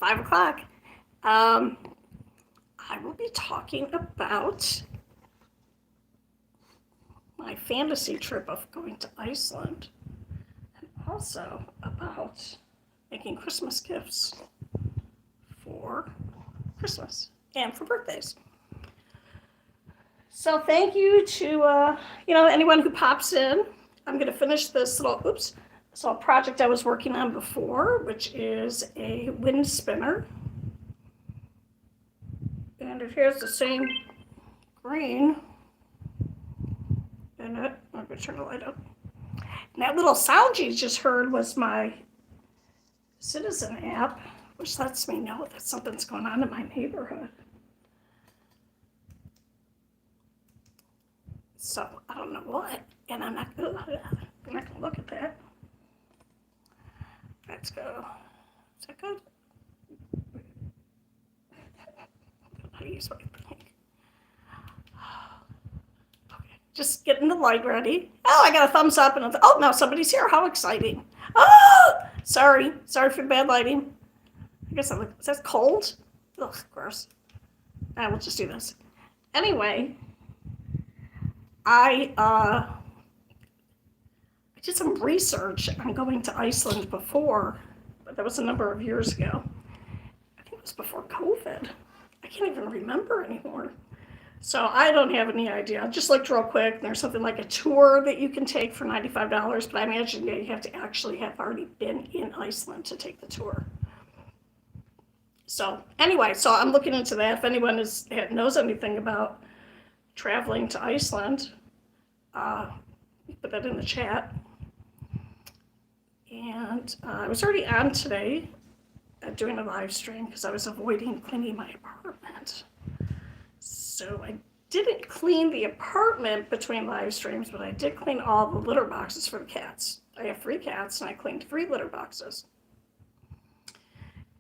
5 o'clock. I will be talking about my fantasy trip of going to Iceland, and also about making Christmas gifts for Christmas and for birthdays. So thank you to anyone who pops in. I'm going to finish this little project I was working on before, which is a wind spinner, and it has the same green in it. I'm going to turn the light up. And that little sound you just heard was my Citizen app, which lets me know that something's going on in my neighborhood. So I don't know what, and I'm not going to look at that. Let's go. Is that good? I use my thing. Okay, just getting the light ready. Oh, I got a thumbs up, and now somebody's here. How exciting! Oh, sorry for the bad lighting. I guess is that cold? Ugh, gross. We'll just do this. Anyway, I did some research on going to Iceland before, but that was a number of years ago. I think it was before COVID. I can't even remember anymore. So I don't have any idea. I just looked real quick. There's something like a tour that you can take for $95, but I imagine you have to actually have already been in Iceland to take the tour. So anyway, I'm looking into that. If anyone knows anything about traveling to Iceland, put that in the chat. And I was already on today doing a live stream because I was avoiding cleaning my apartment. So I didn't clean the apartment between live streams, but I did clean all the litter boxes for the cats. I have 3 cats, and I cleaned 3 litter boxes.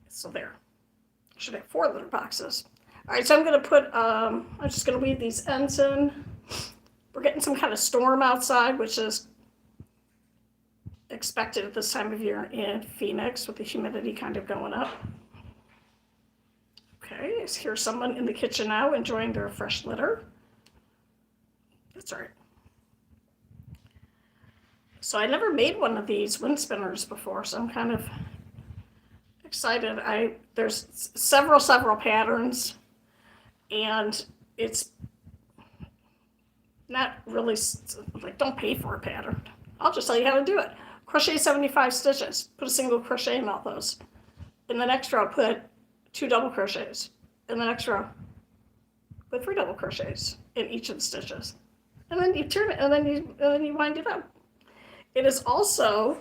So there. I should have 4 litter boxes. All right, so I'm going to I'm just going to weave these ends in. We're getting some kind of storm outside, which is expected at this time of year in Phoenix with the humidity kind of going up. Okay, I hear someone in the kitchen now enjoying their fresh litter. That's all right. So I never made one of these wind spinners before, so I'm kind of excited. There's several patterns, and it's not really like, don't pay for a pattern. I'll just tell you how to do it. Crochet 75 stitches. Put a single crochet in all those. In the next row, put 2 double crochets. In the next row, put 3 double crochets in each of the stitches. And then you turn it, and then you wind it up. It is also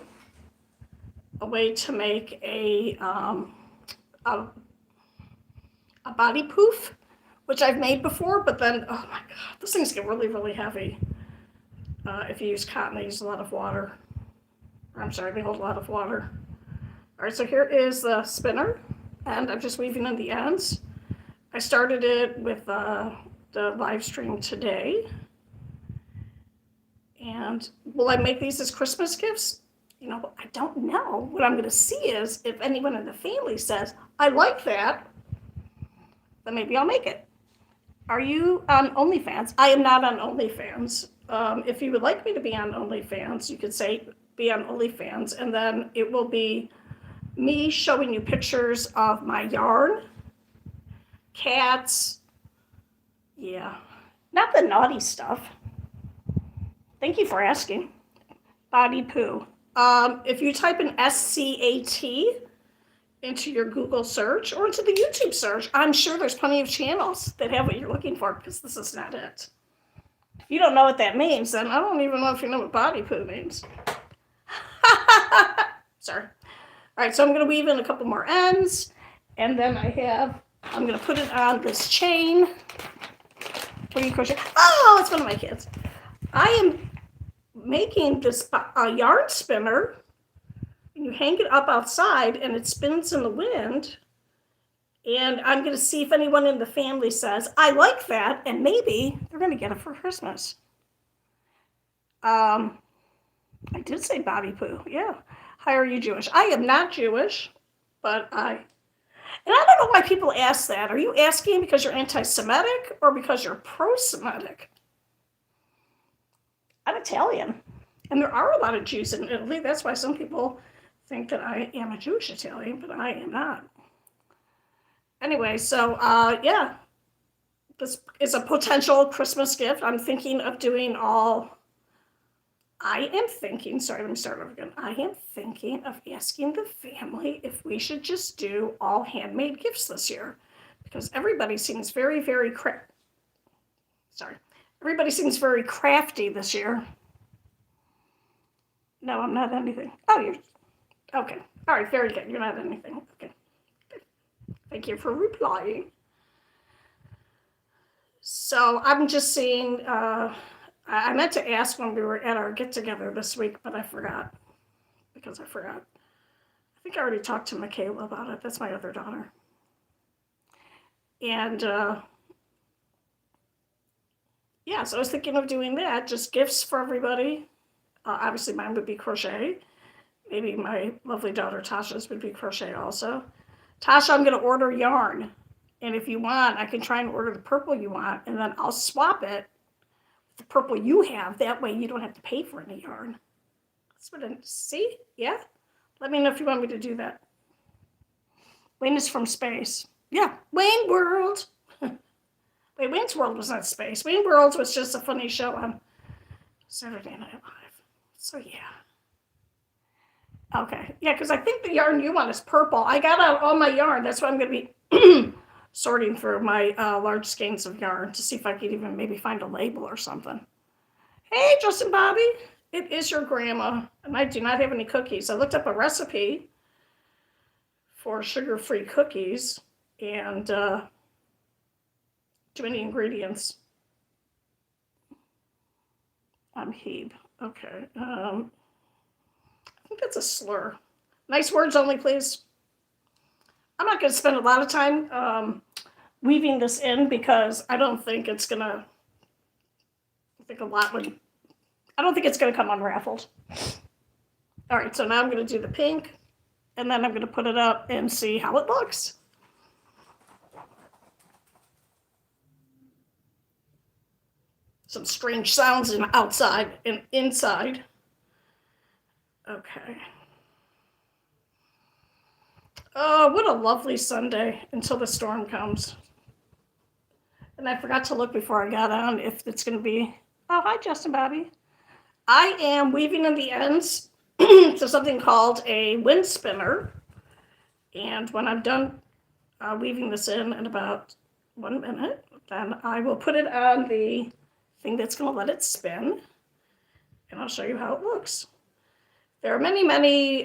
a way to make a body poof, which I've made before, but then, oh my God, those things get really, really heavy. If you use cotton, they use a lot of water. They hold a lot of water. All right, so here is the spinner, and I'm just weaving in the ends. I started it with the live stream today. And will I make these as Christmas gifts? I don't know. What I'm going to see is if anyone in the family says, I like that, then maybe I'll make it. Are you on OnlyFans? I am not on OnlyFans. If you would like me to be on OnlyFans, you could say be on OnlyFans, and then it will be me showing you pictures of my yarn, cats, not the naughty stuff. Thank you for asking. Body poo. If you type in SCAT into your Google search or into the YouTube search, I'm sure there's plenty of channels that have what you're looking for, because this is not it. If you don't know what that means, then I don't even know if you know what body poo means. Sorry. All right, so I'm going to weave in a couple more ends, and then I'm going to put it on this chain. Where you crochet? Oh, it's one of my kids. I am making this yarn spinner. You hang it up outside, and it spins in the wind. And I'm going to see if anyone in the family says, I like that, and maybe they're going to get it for Christmas. I did say body poo, yeah. Hi, are you Jewish? I am not Jewish, but And I don't know why people ask that. Are you asking because you're anti-Semitic or because you're pro-Semitic? I'm Italian. And there are a lot of Jews in Italy. That's why some people think that I am a Jewish Italian, but I am not. Anyway, so yeah, this is a potential Christmas gift. I'm thinking of doing all. Sorry, let me start over again. I am thinking of asking the family if we should just do all handmade gifts this year. Because everybody seems everybody seems very crafty this year. No, I'm not anything. Oh, you're, okay. All right, very good. You're not anything. Okay. Thank you for replying. So I'm just seeing, I meant to ask when we were at our get-together this week, but I forgot. I think I already talked to Michaela about it. That's my other daughter. And yeah, so I was thinking of doing that, just gifts for everybody. Obviously, mine would be crochet. Maybe my lovely daughter Tasha's would be crochet also. Tasha, I'm going to order yarn. And if you want, I can try and order the purple you want, and then I'll swap it with the purple you have. That way you don't have to pay for any yarn. That's what I see? Yeah? Let me know if you want me to do that. Wayne is from space. Yeah, Wayne World. Wait, Wayne's World was not space. Wayne World was just a funny show on Saturday Night Live. So yeah. Okay. Yeah, because I think the yarn you want is purple. I got out all my yarn. That's why I'm going to be sorting through my large skeins of yarn to see if I could even maybe find a label or something. Hey, Justin Bobby. It is your grandma. And I do not have any cookies. I looked up a recipe for sugar-free cookies and too many ingredients. I'm Hebe. Okay. I think that's a slur. Nice words only, please. I'm not going to spend a lot of time weaving this in because I don't think it's going to, I don't think it's going to come unraveled. All right, so now I'm going to do the pink, and then I'm going to put it up and see how it looks. Some strange sounds outside and inside. Okay. Oh, what a lovely Sunday until the storm comes. And I forgot to look before I got on if it's going to be... Oh, hi, Justin Bobby. I am weaving in the ends to something called a wind spinner. And when I'm done weaving this in about 1 minute, then I will put it on the thing that's going to let it spin. And I'll show you how it looks. There are many, many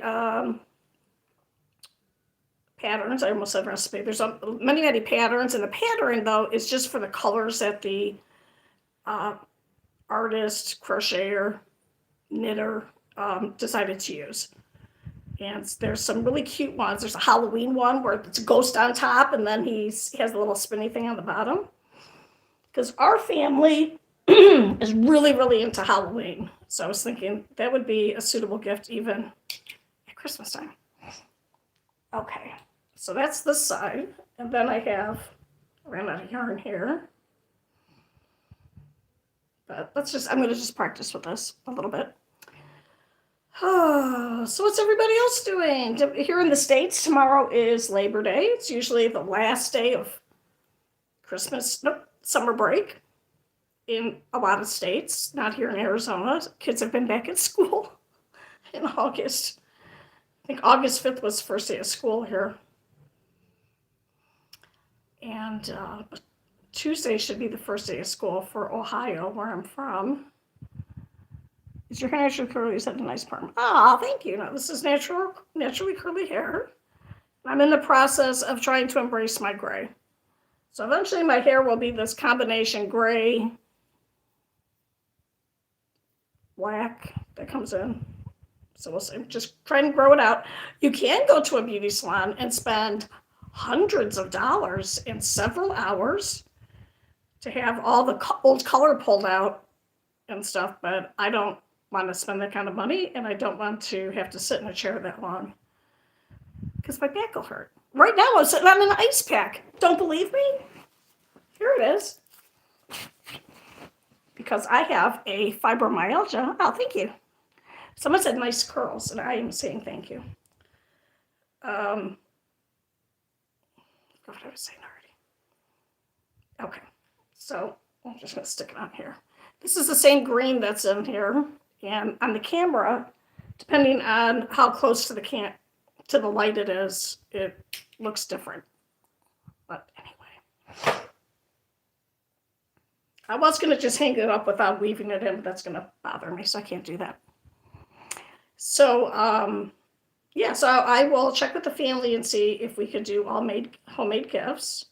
patterns. I almost said recipe. There's many, many patterns. And the pattern, though, is just for the colors that the artist, crocheter, knitter decided to use. And there's some really cute ones. There's a Halloween one where it's a ghost on top, and then he has a little spinny thing on the bottom. Because our family is really, really into Halloween. So I was thinking that would be a suitable gift even at Christmas time. Okay, so that's this side. And then I ran out of yarn here. But I'm going to just practice with this a little bit. Oh, so what's everybody else doing? Here in the States, tomorrow is Labor Day. It's usually the last day of summer break in a lot of states. Not here in Arizona. Kids have been back at school in August. I think August 5th was the first day of school here. And Tuesday should be the first day of school for Ohio, where I'm from. Is your hair naturally curly? You said a nice perm. Ah, thank you. Now, this is naturally curly hair. I'm in the process of trying to embrace my gray. So eventually my hair will be this combination gray, black that comes in. So we'll see. Just trying to grow it out. You can go to a beauty salon and spend hundreds of dollars in several hours to have all the old color pulled out and stuff, but I don't want to spend that kind of money, and I don't want to have to sit in a chair that long because my back will hurt. Right now I'm sitting on an ice pack. Don't believe me? Here it is. Because I have a fibromyalgia. Oh, thank you. Someone said nice curls, and I am saying thank you. What I was saying already. Okay, so I'm just going to stick it on here. This is the same green that's in here, and on the camera, depending on how close to the light it is, it looks different. But anyway, I was going to just hang it up without weaving it in, but that's going to bother me, so I can't do that. So, yeah, so I will check with the family and see if we could do all homemade gifts.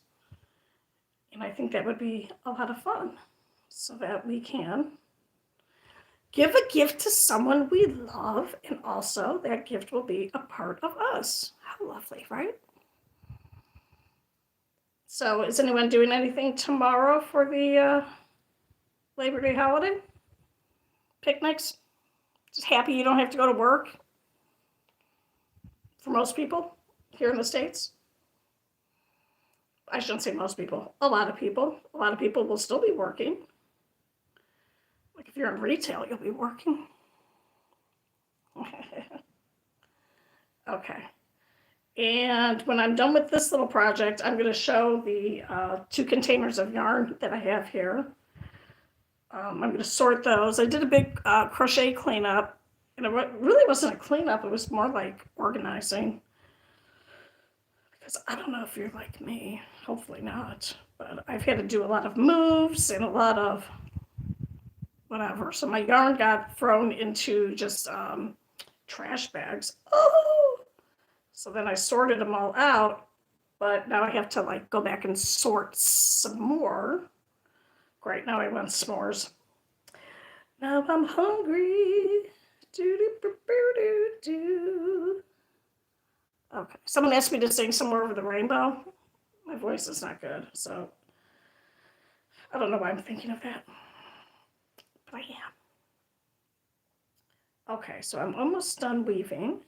And I think that would be a lot of fun, so that we can give a gift to someone we love, and also that gift will be a part of us. How lovely, right? So is anyone doing anything tomorrow for the Labor Day holiday? Picnics? Just happy you don't have to go to work? For most people here in the States? I shouldn't say most people. A lot of people. A lot of people will still be working. Like if you're in retail, you'll be working. Okay. And when I'm done with this little project, I'm going to show the 2 containers of yarn that I have here. I'm going to sort those. I did a big crochet cleanup, and it really wasn't a cleanup. It was more like organizing. Because I don't know if you're like me. Hopefully not. But I've had to do a lot of moves and a lot of whatever. So my yarn got thrown into just trash bags. Oh! So then I sorted them all out, but now I have to like go back and sort some more. Great, now I want s'mores. Now I'm hungry. Do. Okay, someone asked me to sing Somewhere Over the Rainbow. My voice is not good, so I don't know why I'm thinking of that, but I am. Okay, so I'm almost done weaving.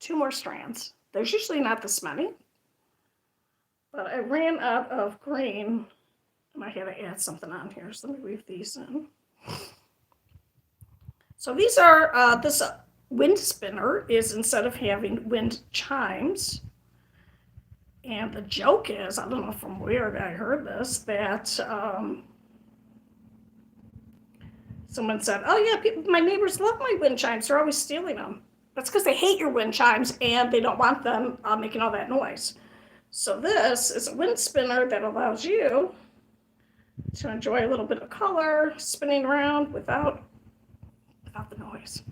2 more strands. There's usually not this many, but I ran out of green and I had to add something on here, so let me weave these in. So these are, this wind spinner is, instead of having wind chimes, and the joke is, I don't know from where I heard this, that someone said, oh yeah, my neighbors love my wind chimes, they're always stealing them. That's because they hate your wind chimes and they don't want them making all that noise. So this is a wind spinner that allows you to enjoy a little bit of color spinning around without the noise.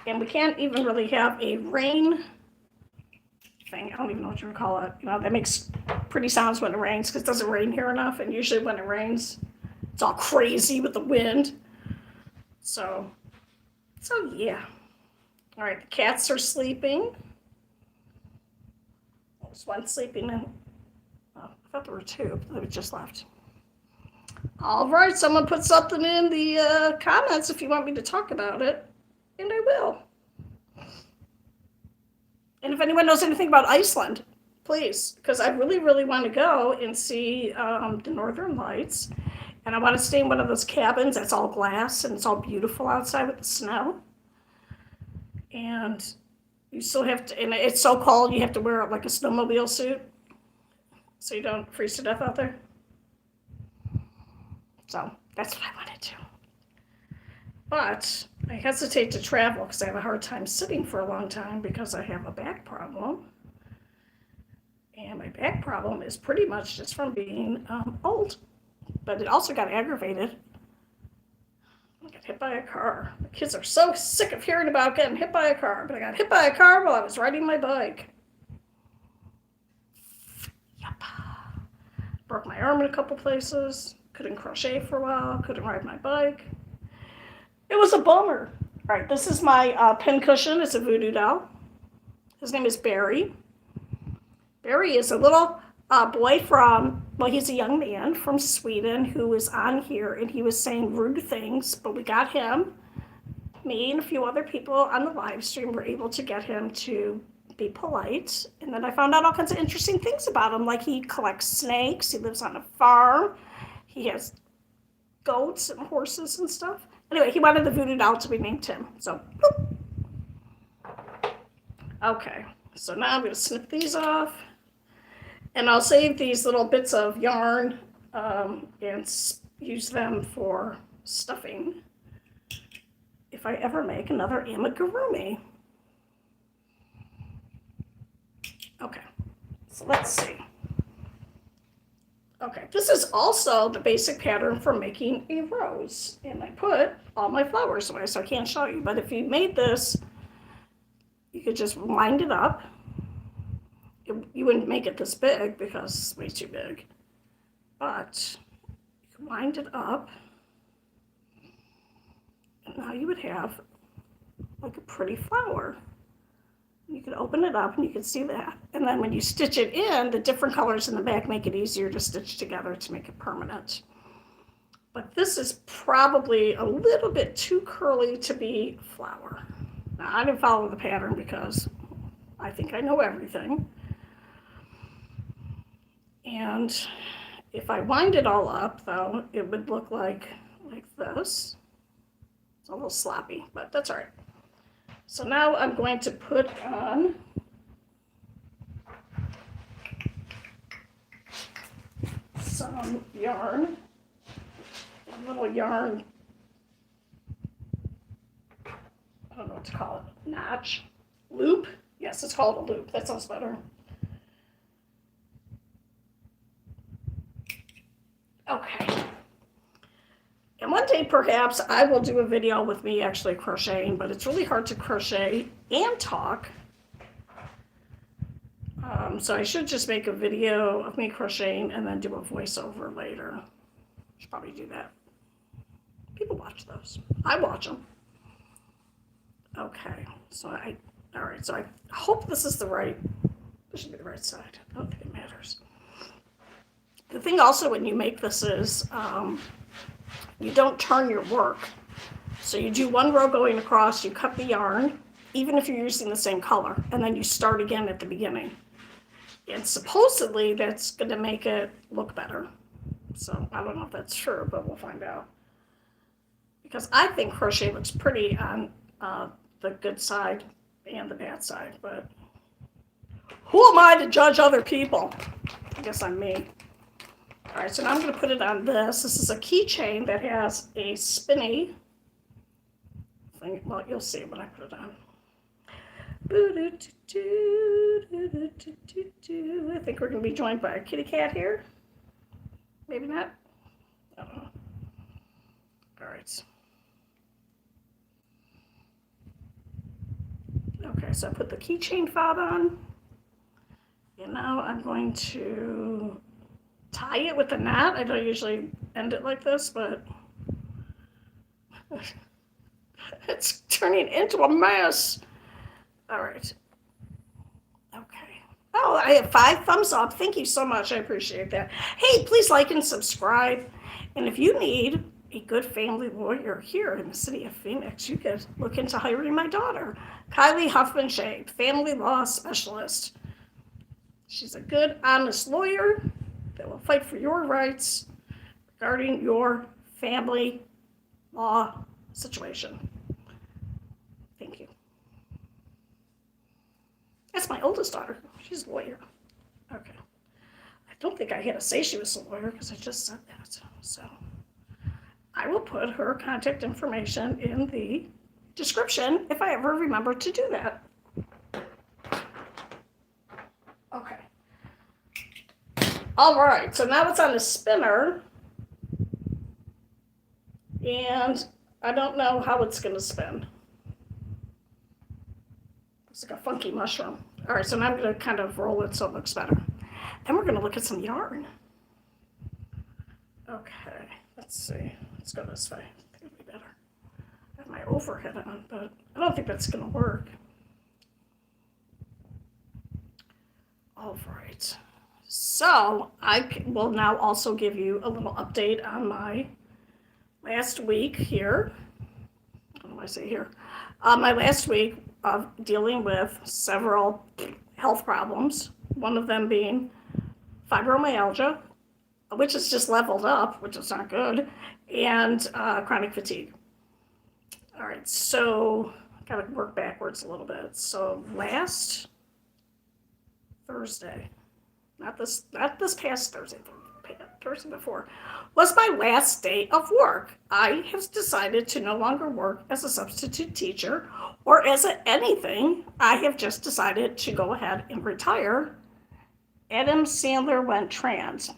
And we can't even really have a rain thing. I don't even know what you would call it. You know, that makes pretty sounds when it rains because it doesn't rain here enough. And usually when it rains, it's all crazy with the wind. So yeah. All right, the cats are sleeping. There's one sleeping in. Oh, I thought there were 2, but they just left. All right, someone put something in the comments if you want me to talk about it, and I will. And if anyone knows anything about Iceland, please, because I really, really want to go and see the Northern Lights. And I want to stay in one of those cabins that's all glass and it's all beautiful outside with the snow. And you still have to, and it's so cold, you have to wear like a snowmobile suit so you don't freeze to death out there. So that's what I want to do. But I hesitate to travel because I have a hard time sitting for a long time because I have a back problem. And my back problem is pretty much just from being old. But it also got aggravated. I got hit by a car. The kids are so sick of hearing about getting hit by a car. But I got hit by a car while I was riding my bike. Yep. Broke my arm in a couple places. Couldn't crochet for a while. Couldn't ride my bike. It was a bummer. All right, this is my pin cushion. It's a voodoo doll. His name is Barry. Barry is a little boy from, well, he's a young man from Sweden who was on here and he was saying rude things, but we got him. me and a few other people on the live stream were able to get him to be polite. And then I found out all kinds of interesting things about him, like he collects snakes, he lives on a farm, he has goats and horses and stuff. Anyway, he wanted the voodoo doll to be named Tim. So, boop. Okay, so now I'm going to snip these off. And I'll save these little bits of yarn and use them for stuffing if I ever make another amigurumi. Okay, so let's see. Okay, this is also the basic pattern for making a rose. And I put all my flowers away, so I can't show you. But if you made this, you could just wind it up. You wouldn't make it this big because it's way too big. But you can wind it up. And now you would have like a pretty flower. You can open it up and you can see that. And then when you stitch it in, the different colors in the back make it easier to stitch together to make it permanent. But this is probably a little bit too curly to be a flower. Now, I didn't follow the pattern because I think I know everything. And if I wind it all up, though, it would look like this. It's a little sloppy, but that's all right. So now I'm going to put on some yarn, a little yarn, I don't know what to call it, notch, loop. Yes, it's called a loop. That sounds better. Okay. And one day, perhaps, I will do a video with me actually crocheting, but it's really hard to crochet and talk. So I should just make a video of me crocheting and then do a voiceover later. Should probably do that. People watch those. I watch them. Okay. So all right. So I hope this is this should be the right side. I don't think it matters. The thing also when you make this is, you don't turn your work. So you do one row going across, you cut the yarn, even if you're using the same color, and then you start again at the beginning. And supposedly that's going to make it look better. So I don't know if that's true, but we'll find out. Because I think crochet looks pretty on the good side and the bad side, but who am I to judge other people? I guess I'm me. All right, so now I'm going to put it on this. This is a keychain that has a spinny thing. Well, you'll see when I put it on. I think we're going to be joined by a kitty cat here. Maybe not. I don't know. All right. Okay, so I put the keychain fob on. And now I'm going to tie it with a knot. I don't usually end it like this, but it's turning into a mess. All right. Okay. Oh, I have 5 thumbs up. Thank you so much. I appreciate that. Hey, please like and subscribe. And if you need a good family lawyer here in the city of Phoenix, you could look into hiring my daughter, Kylie Huffman-Shea, family law specialist. She's a good, honest lawyer that will fight for your rights regarding your family law situation. Thank you. That's my oldest daughter. She's a lawyer. Okay. I don't think I had to say she was a lawyer because I just said that. So I will put her contact information in the description if I ever remember to do that. Okay. All right, so now it's on the spinner, and I don't know how it's going to spin. It's like a funky mushroom. All right, so now I'm going to kind of roll it so it looks better. Then we're going to look at some yarn. Okay, let's see. Let's go this way. I think it'll be better. I have my overhead on, but I don't think that's going to work. All right. So I will now also give you a little update on my last week here. What do I say here? My last week of dealing with several health problems, one of them being fibromyalgia, which is just leveled up, which is not good, and chronic fatigue. All right, so I gotta work backwards a little bit. So last Thursday, not this past Thursday, Thursday before, was my last day of work. I have decided to no longer work as a substitute teacher or as anything. I have just decided to go ahead and retire. Adam Sandler went trans.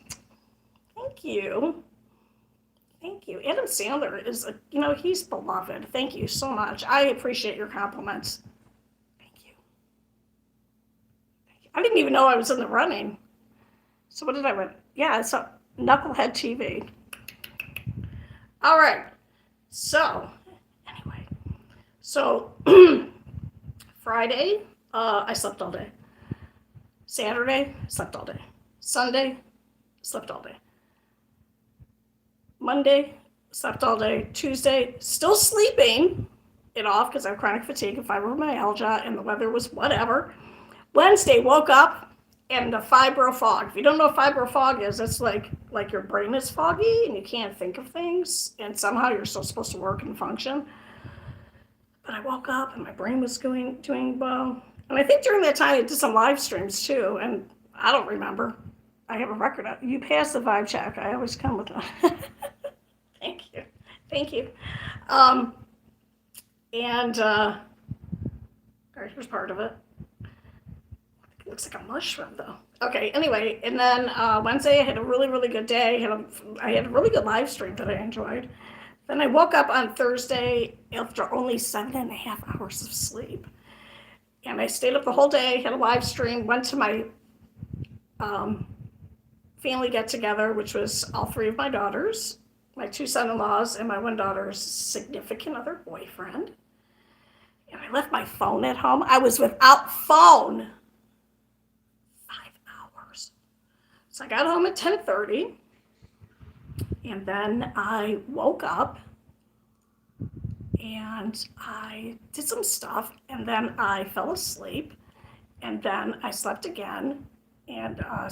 Thank you. Thank you. Adam Sandler is, he's beloved. Thank you so much. I appreciate your compliments. Thank you. I didn't even know I was in the running. So what did I win? Yeah, it's a Knucklehead TV. All right. So, anyway. So, Friday, I slept all day. Saturday, slept all day. Sunday, slept all day. Monday, slept all day. Tuesday, still sleeping it off because I have chronic fatigue and fibromyalgia, and the weather was whatever. Wednesday, woke up, and the fibro fog. If you don't know what fibro fog is, it's like your brain is foggy and you can't think of things, and somehow you're still supposed to work and function. But I woke up and my brain was doing well. And I think during that time I did some live streams too, and I don't remember. I have a record of you passed the vibe check. I always come with one. Thank you. And all right, here's part of it. It looks like a mushroom though. Okay, anyway, and then Wednesday I had a really, really good day. I had a really good live stream that I enjoyed. Then I woke up on Thursday after only 7.5 hours of sleep. And I stayed up the whole day, had a live stream, went to my family get-together, which was all three of my daughters, my two son-in-laws, and my one daughter's significant other boyfriend. And I left my phone at home. I was without phone 5 hours. So I got home at 10:30, and then I woke up, and I did some stuff, and then I fell asleep, and then I slept again, and now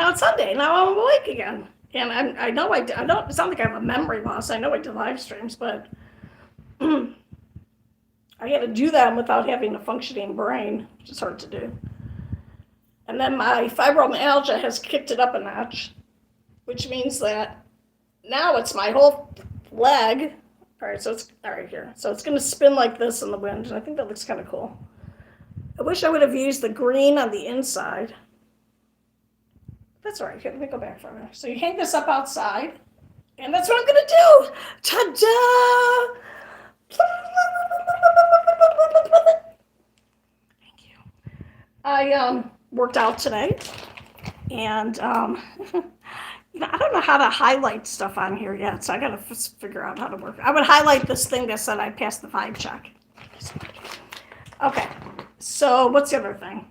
it's Sunday, now I'm awake again, and I know I don't, it's not like I have a memory loss. I know I did live streams, but I had to do them without having a functioning brain, which is hard to do. And then my fibromyalgia has kicked it up a notch, which means that now it's my whole leg. All right, so it's all right here. So it's going to spin like this in the wind, and I think that looks kind of cool. I wish I would have used the green on the inside. That's all right. Here, let me go back for a minute. So you hang this up outside, and that's what I'm going to do. Ta-da! Thank you. I worked out today, and I don't know how to highlight stuff on here yet, so I got to figure out how to work. I would highlight this thing that said I passed the vibe check. Okay, so what's the other thing?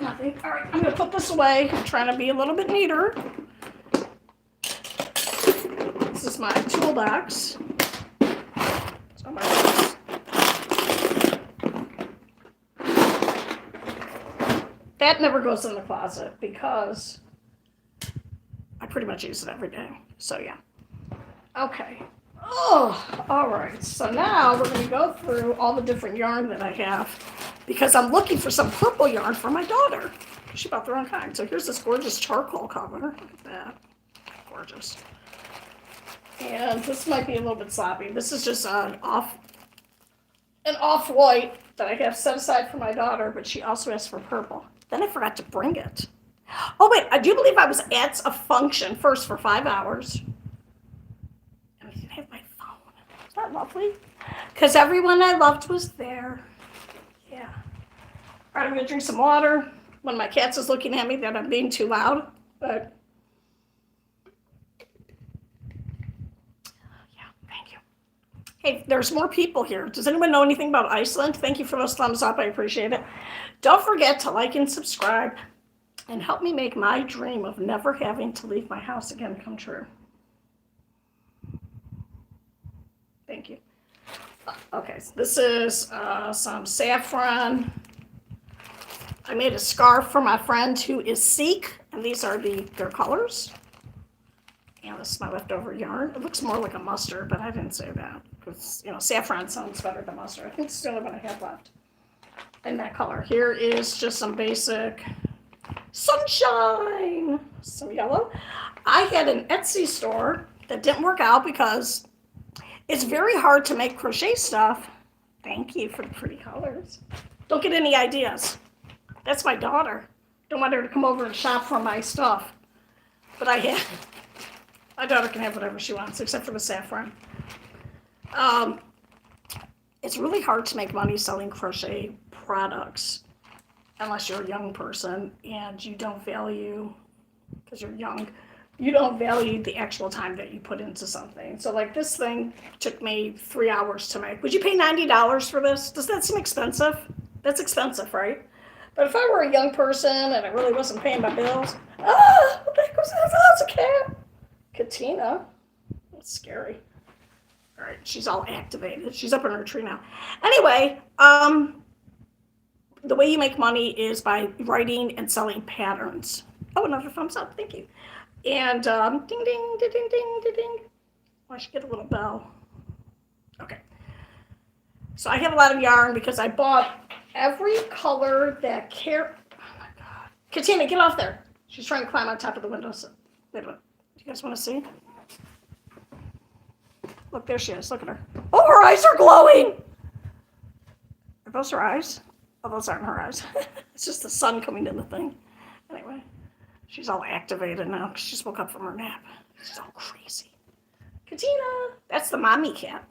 Nothing. All right, I'm going to put this away. I'm trying to be a little bit neater. This is my toolbox. So that never goes in the closet because I pretty much use it every day. So yeah. Okay. Oh, all right. So now we're going to go through all the different yarn that I have because I'm looking for some purple yarn for my daughter. She bought the wrong kind. So here's this gorgeous charcoal cover. Look at that. Gorgeous. And this might be a little bit sloppy. This is just an off-white that I have set aside for my daughter, but she also asked for purple. Then I forgot to bring it. Oh, wait, I do believe I was at a function first for 5 hours. And I didn't have my phone. Is that lovely? Because everyone I loved was there. Yeah. All right, I'm going to drink some water. One of my cats is looking at me that I'm being too loud, but yeah, thank you. Hey, there's more people here. Does anyone know anything about Iceland? Thank you for those thumbs up. I appreciate it. Don't forget to like and subscribe and help me make my dream of never having to leave my house again come true. Thank you. Okay, so this is some saffron. I made a scarf for my friend who is Sikh, and these are their colors. And this is my leftover yarn. It looks more like a mustard, but I didn't say that because saffron sounds better than mustard. I think it's the only one I have left in that color. Here is just some basic sunshine, some yellow. I had an Etsy store that didn't work out because it's very hard to make crochet stuff. Thank you for the pretty colors. Don't get any ideas. That's my daughter. Don't want her to come over and shop for my stuff. But my daughter can have whatever she wants, except for the saffron. It's really hard to make money selling crochet products unless you're a young person and you don't value, because you're young, you don't value the actual time that you put into something. So like this thing took me 3 hours to make. Would you pay $90 for this? Does that seem expensive? That's expensive, right? But if I were a young person and I really wasn't paying my bills, what the heck was that? Oh, it's a cat. Katina. That's scary. All right, she's all activated. She's up in her tree now. Anyway, the way you make money is by writing and selling patterns. Oh, another thumbs up. Thank you. And ding, ding, ding, ding, ding, ding, ding. Oh, I should get a little bell. Okay. So I have a lot of yarn because I bought every color that oh my God. Katina, get off there. She's trying to climb on top of the windowsill. Wait a minute. Do you guys want to see? Look, there she is. Look at her. Oh, her eyes are glowing. Are those her eyes? Oh, those aren't her eyes. It's just the sun coming in the thing. Anyway, she's all activated now. She just woke up from her nap. She's all crazy. Katina. That's the mommy cat.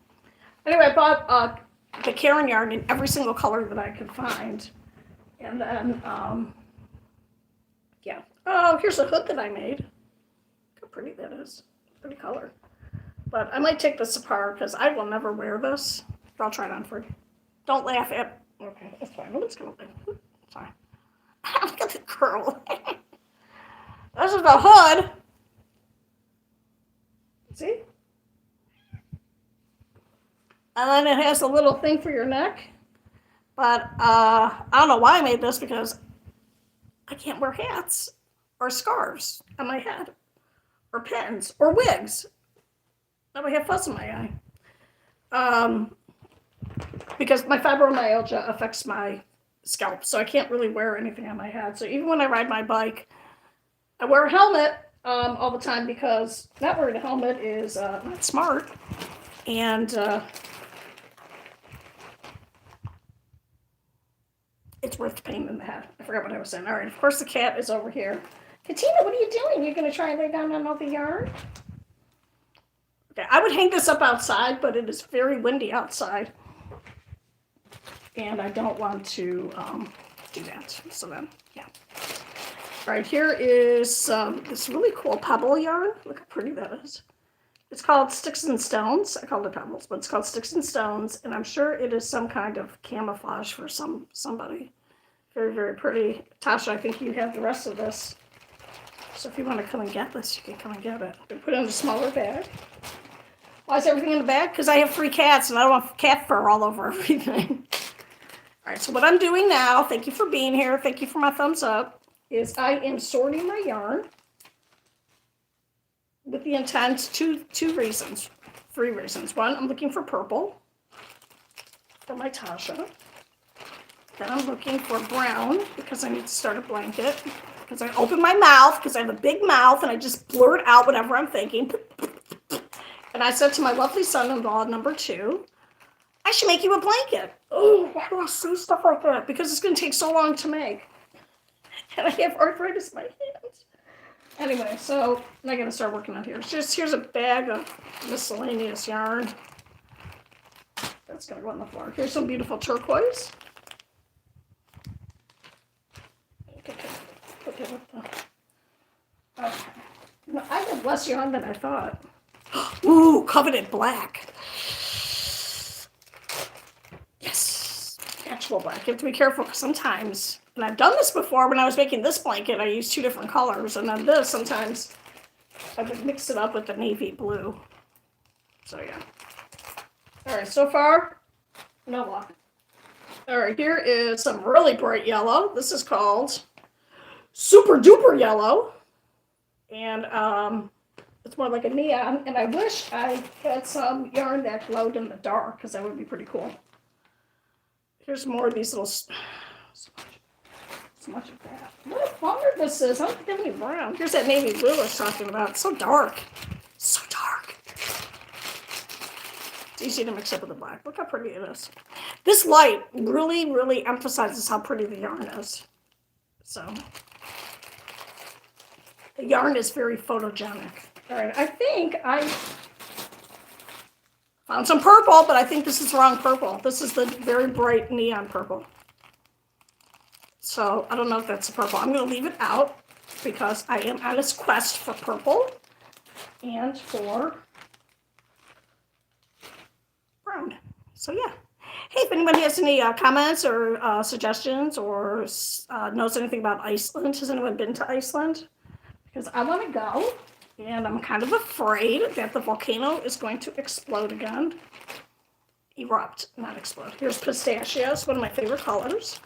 Anyway, I bought the Karen yarn in every single color that I could find. And then, yeah. Oh, here's a hood that I made. Look how pretty that is. Pretty color. But I might take this apart because I will never wear this. I'll try it on for you. Don't laugh at. Okay, that's fine. Nobody's gonna laugh. Sorry. Look at the curl. This is the hood. See? And then it has a little thing for your neck. But I don't know why I made this because I can't wear hats or scarves on my head or pins or wigs. Now I have fuzz in my eye. Because my fibromyalgia affects my scalp, so I can't really wear anything on my head. So even when I ride my bike, I wear a helmet all the time because not wearing a helmet is not smart. And it's worth the pain in the head. I forgot what I was saying. All right, of course the cat is over here. Katina, what are you doing? You're going to try and lay down on all the yarn? Okay, I would hang this up outside, but it is very windy outside. And I don't want to do that. So then, yeah. All right, here is this really cool pebble yarn. Look how pretty that is. It's called Sticks and Stones. I called it Pebbles, but it's called Sticks and Stones. And I'm sure it is some kind of camouflage for somebody. Very, very pretty. Tasha, I think you have the rest of this. So if you want to come and get this, you can come and get it. I'm going to put it in a smaller bag. Why is everything in the bag? Because I have 3 cats and I don't want cat fur all over everything. All right, so what I'm doing now, thank you for being here, thank you for my thumbs up, is I am sorting my yarn with the intent, two reasons, 3 reasons. 1, I'm looking for purple for my Tasha. Then I'm looking for brown because I need to start a blanket. Because I open my mouth, because I have a big mouth, and I just blurt out whatever I'm thinking. And I said to my lovely son-in-law, number 2, I should make you a blanket. Oh, why do I say stuff like that? Because it's going to take so long to make. And I have arthritis in my hands. Anyway, so I got to start working on here. Here's a bag of miscellaneous yarn. That's going to go on the floor. Here's some beautiful turquoise. Okay. No, I have less yarn than I thought. Ooh, coveted black. Yes, actual black. You have to be careful because sometimes, and I've done this before when I was making this blanket, I used 2 different colors, and then this, sometimes I would mix it up with the navy blue. So yeah. All right, so far, No luck. All right, here is some really bright yellow. This is called Super Duper Yellow. And it's more like a neon. And I wish I had some yarn that glowed in the dark, because that would be pretty cool. Here's more of these little... So much of that. What a bummer this is. I don't think I have any brown. Here's that navy blue I was talking about. It's so dark. So dark. It's easy to mix up with the black. Look how pretty it is. This light really, really emphasizes how pretty the yarn is. So, the yarn is very photogenic. All right, I think I found some purple, but I think this is the wrong purple. This is the very bright neon purple. So, I don't know if that's the purple. I'm going to leave it out because I am on this quest for purple and for brown. So, yeah. Hey, if anyone has any comments or suggestions or knows anything about Iceland, has anyone been to Iceland? Because I want to go, and I'm kind of afraid that the volcano is going to explode again. Erupt, not explode. Here's pistachios, one of my favorite colors.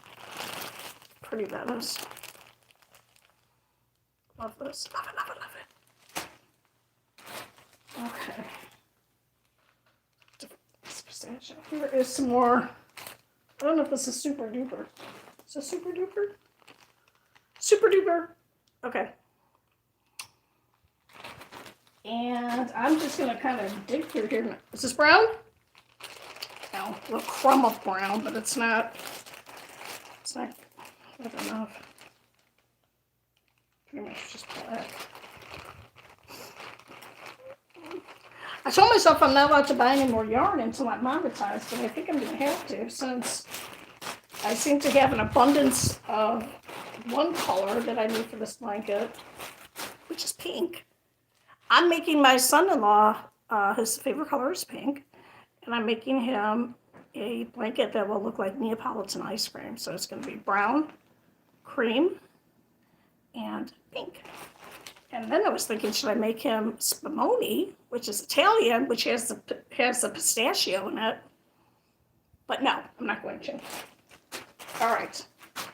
Pretty that is. Love this. Love it, love it, love it. Okay. Pistachio. Here is some more. I don't know if this is super duper. Is this super duper? Super duper. Okay. And I'm just going to kind of dig through here. Is this brown? No, a little crumb of brown, but it's not good enough. Pretty much just black. I told myself I'm not allowed to buy any more yarn until I'm monetized, but I think I'm going to have to, since I seem to have an abundance of one color that I need for this blanket, which is pink. I'm making my son-in-law, his favorite color is pink, and I'm making him a blanket that will look like Neapolitan ice cream. So it's going to be brown, cream, and pink. And then I was thinking, should I make him spumoni, which is Italian, which has the pistachio in it? But no, I'm not going to. All right.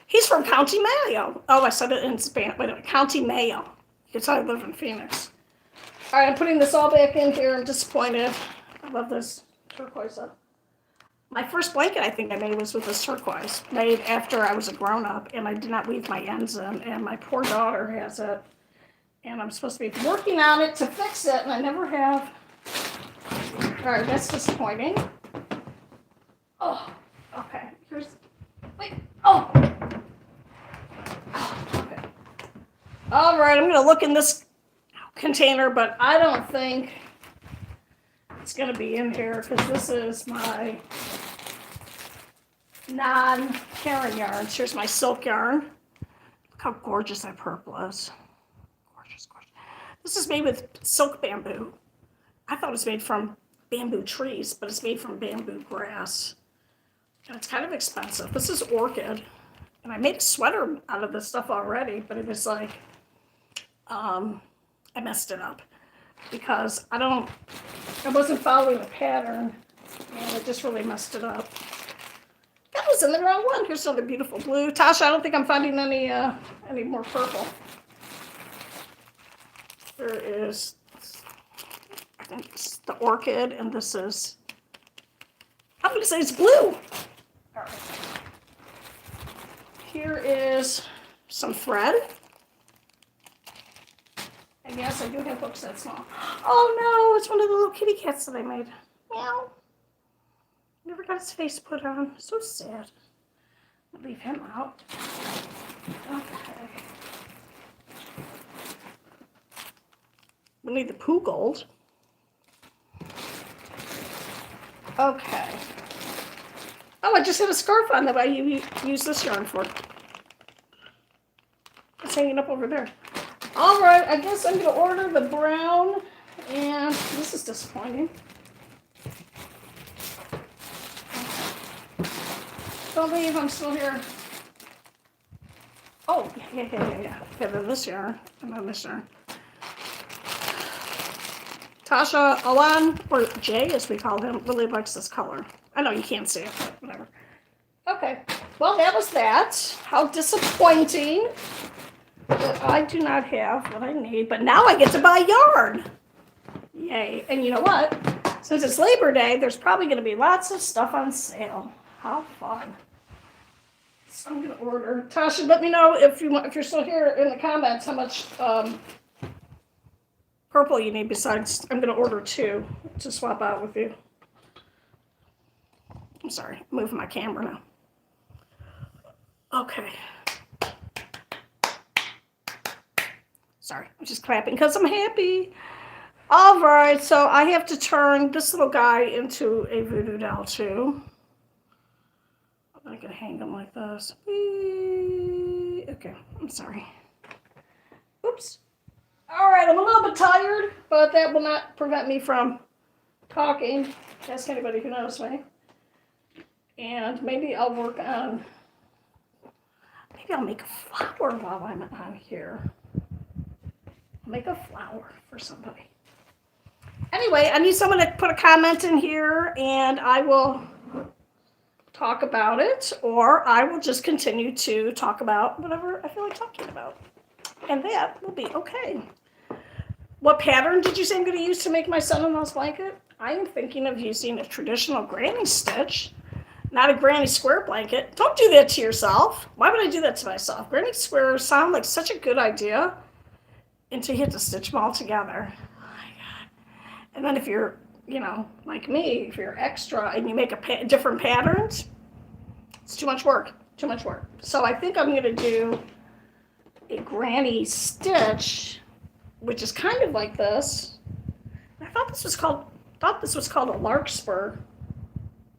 He's from County Mayo. Oh, I said it in Spanish. Wait a minute, County Mayo. You can tell I live in Phoenix. All right, I'm putting this all back in here. I'm disappointed. I love this turquoise. My first blanket I think I made was with this turquoise, made after I was a grown-up, and I did not weave my ends in, and my poor daughter has it. And I'm supposed to be working on it to fix it, and I never have. All right, that's disappointing. Oh, okay. Wait. Oh. Okay. All right, I'm going to look in this container, but I don't think it's going to be in here because this is my non-Karen yarns. Here's my silk yarn. Look how gorgeous that purple is. Gorgeous, gorgeous. This is made with silk bamboo. I thought it was made from bamboo trees, but it's made from bamboo grass. And it's kind of expensive. This is orchid. And I made a sweater out of this stuff already, but it was like, I messed it up because I wasn't following the pattern, and it just really messed it up. That was in the wrong one. Here's another beautiful blue. Tasha, I don't think I'm finding any more purple. There is, I think it's the orchid, and this is, I'm going to say it's blue. All right. Here is some thread. And yes, I do have books that small. Oh no, it's one of the little kitty cats that I made. Meow. Never got his face put on. So sad. I'll leave him out. Okay. We need the poo gold. Okay. Oh, I just have a scarf on that I use this yarn for. It's hanging up over there. All right, I guess I'm going to order the brown, and this is disappointing. Don't leave, I'm still here. Oh, yeah. Yeah, then this yarn, and then this yarn. Tasha, Alan, or Jay as we call him, really likes this color. I know you can't see it, but whatever. Okay, well, that was that. How disappointing that I do not have what I need, but now I get to buy yarn. Yay. And you know what? Since it's Labor Day, there's probably going to be lots of stuff on sale. How fun. So I'm going to order. Tasha, let me know if you're still here in the comments how much purple you need besides. I'm going to order 2 to swap out with you. I'm sorry. I'm moving my camera now. Okay. Sorry. I'm just clapping because I'm happy. All right, so I have to turn this little guy into a voodoo doll too. I can hang him like this. Okay, I'm sorry. Oops. All right, I'm a little bit tired, but that will not prevent me from talking. Ask anybody who knows me. And maybe I'll work on, maybe I'll make a flower while I'm on here. I'll make a flower for somebody. Anyway, I need someone to put a comment in here, and I will talk about it, or I will just continue to talk about whatever I feel like talking about. And that will be okay. What pattern did you say I'm going to use to make my son-in-law's blanket? I am thinking of using a traditional granny stitch, not a granny square blanket. Don't do that to yourself. Why would I do that to myself? Granny squares sound like such a good idea until you have to stitch them all together. And then if you're, like me, if you're extra and you make different patterns, it's too much work. So I think I'm going to do a granny stitch, which is kind of like this. I thought this was called a larkspur,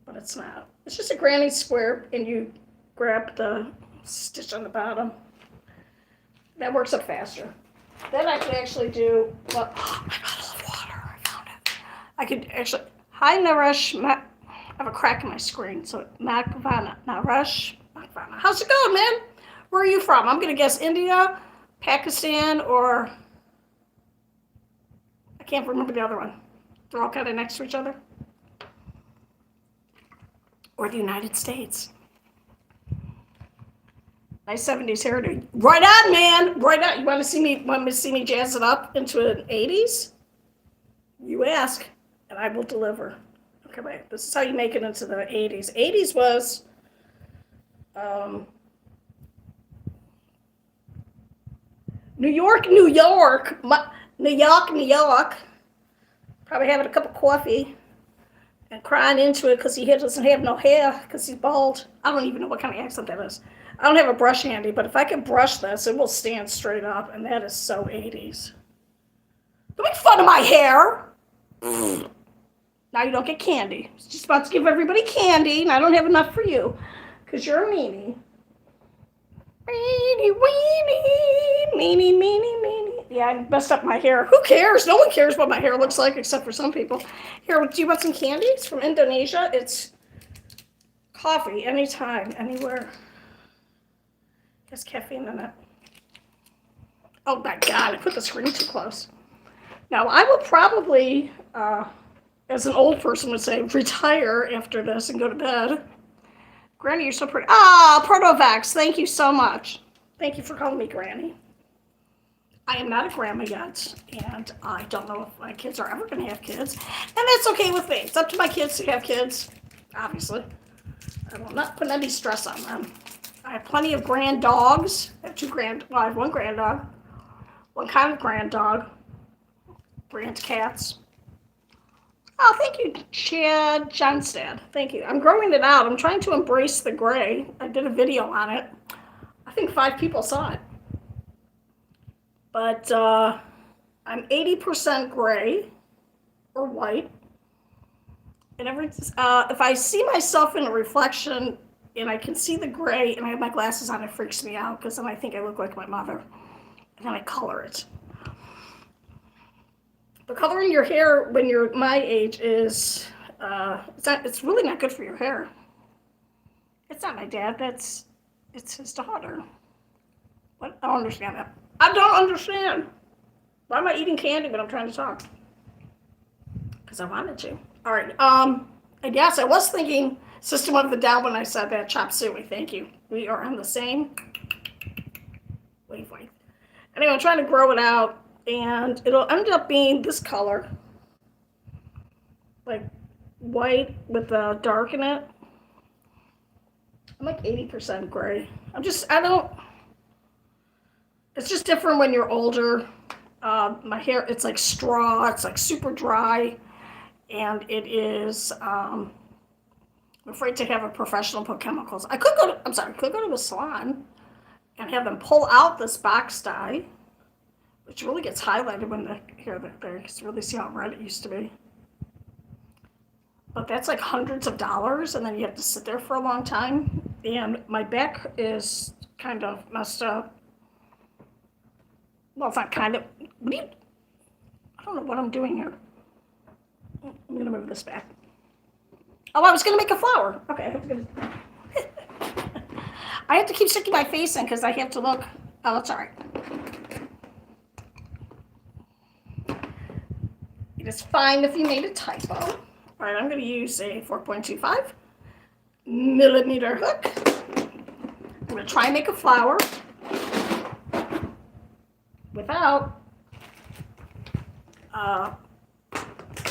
but it's not. It's just a granny square, and you grab the stitch on the bottom. That works up faster. Then I could actually do, well, oh my God, I love water. I found it. I could actually, hi Naresh, I have a crack in my screen, so Naresh, how's it going, man? Where are you from? I'm going to guess India, Pakistan, or, I can't remember the other one. They're all kind of next to each other. Or the United States. Nice 70s hairdo. Right on, man. Right on. You want to see me jazz it up into an 80s? You ask, and I will deliver. Okay, wait. This is how you make it into the 80s. 80s was New York. New York. Probably having a cup of coffee and crying into it because he doesn't have no hair because he's bald. I don't even know what kind of accent that is. I don't have a brush handy, but if I can brush this, it will stand straight up, and that is so 80s. Don't make fun of my hair. Now you don't get candy. I was just about to give everybody candy, and I don't have enough for you because you're a meanie. Meanie. Yeah, I messed up my hair. Who cares? No one cares what my hair looks like except for some people. Here, do you want some candy? It's from Indonesia. It's coffee anytime, anywhere. There's caffeine in it. Oh my God, I put the screen too close. Now, I will probably, as an old person would say, retire after this and go to bed. Granny, you're so pretty. Protovax, thank you so much. Thank you for calling me Granny. I am not a grandma yet, and I don't know if my kids are ever going to have kids. And that's okay with me. It's up to my kids to have kids, obviously. I will not put any stress on them. I have plenty of grand dogs. I have one grand dog. One kind of grand dog. Grand cats. Oh, thank you, Chad Johnstad. Thank you. I'm growing it out. I'm trying to embrace the gray. I did a video on it. I think 5 people saw it. But I'm 80% gray or white. And if I see myself in a reflection and I can see the gray and I have my glasses on, it freaks me out because then I think I look like my mother. And then I color it. But coloring your hair when you're my age is, it's really not good for your hair. It's not my dad, it's his daughter. What? I don't understand that. I don't understand. Why am I eating candy when I'm trying to talk? Because I wanted to. All right, And yes, I was thinking System of the Down when I said that. Chop suey, thank you. We are on the same wavelength. Anyway, I'm trying to grow it out, and it'll end up being this color, like white with the dark in it. I'm like 80% gray. It's just different when you're older. My hair, it's like straw, it's like super dry, and it is, I'm afraid to have a professional put chemicals. I could go to the salon and have them pull out this box dye, which really gets highlighted when the hair there. You can really see how red it used to be. But that's like hundreds of dollars, and then you have to sit there for a long time. And my back is kind of messed up. Well, it's not kind of. I don't know what I'm doing here. I'm going to move this back. Oh, I was going to make a flower. Okay. I have to keep sticking my face in because I have to look. Oh, that's all right. It is fine if you made a typo. All right, I'm going to use a 4.25 millimeter hook. I'm going to try and make a flower without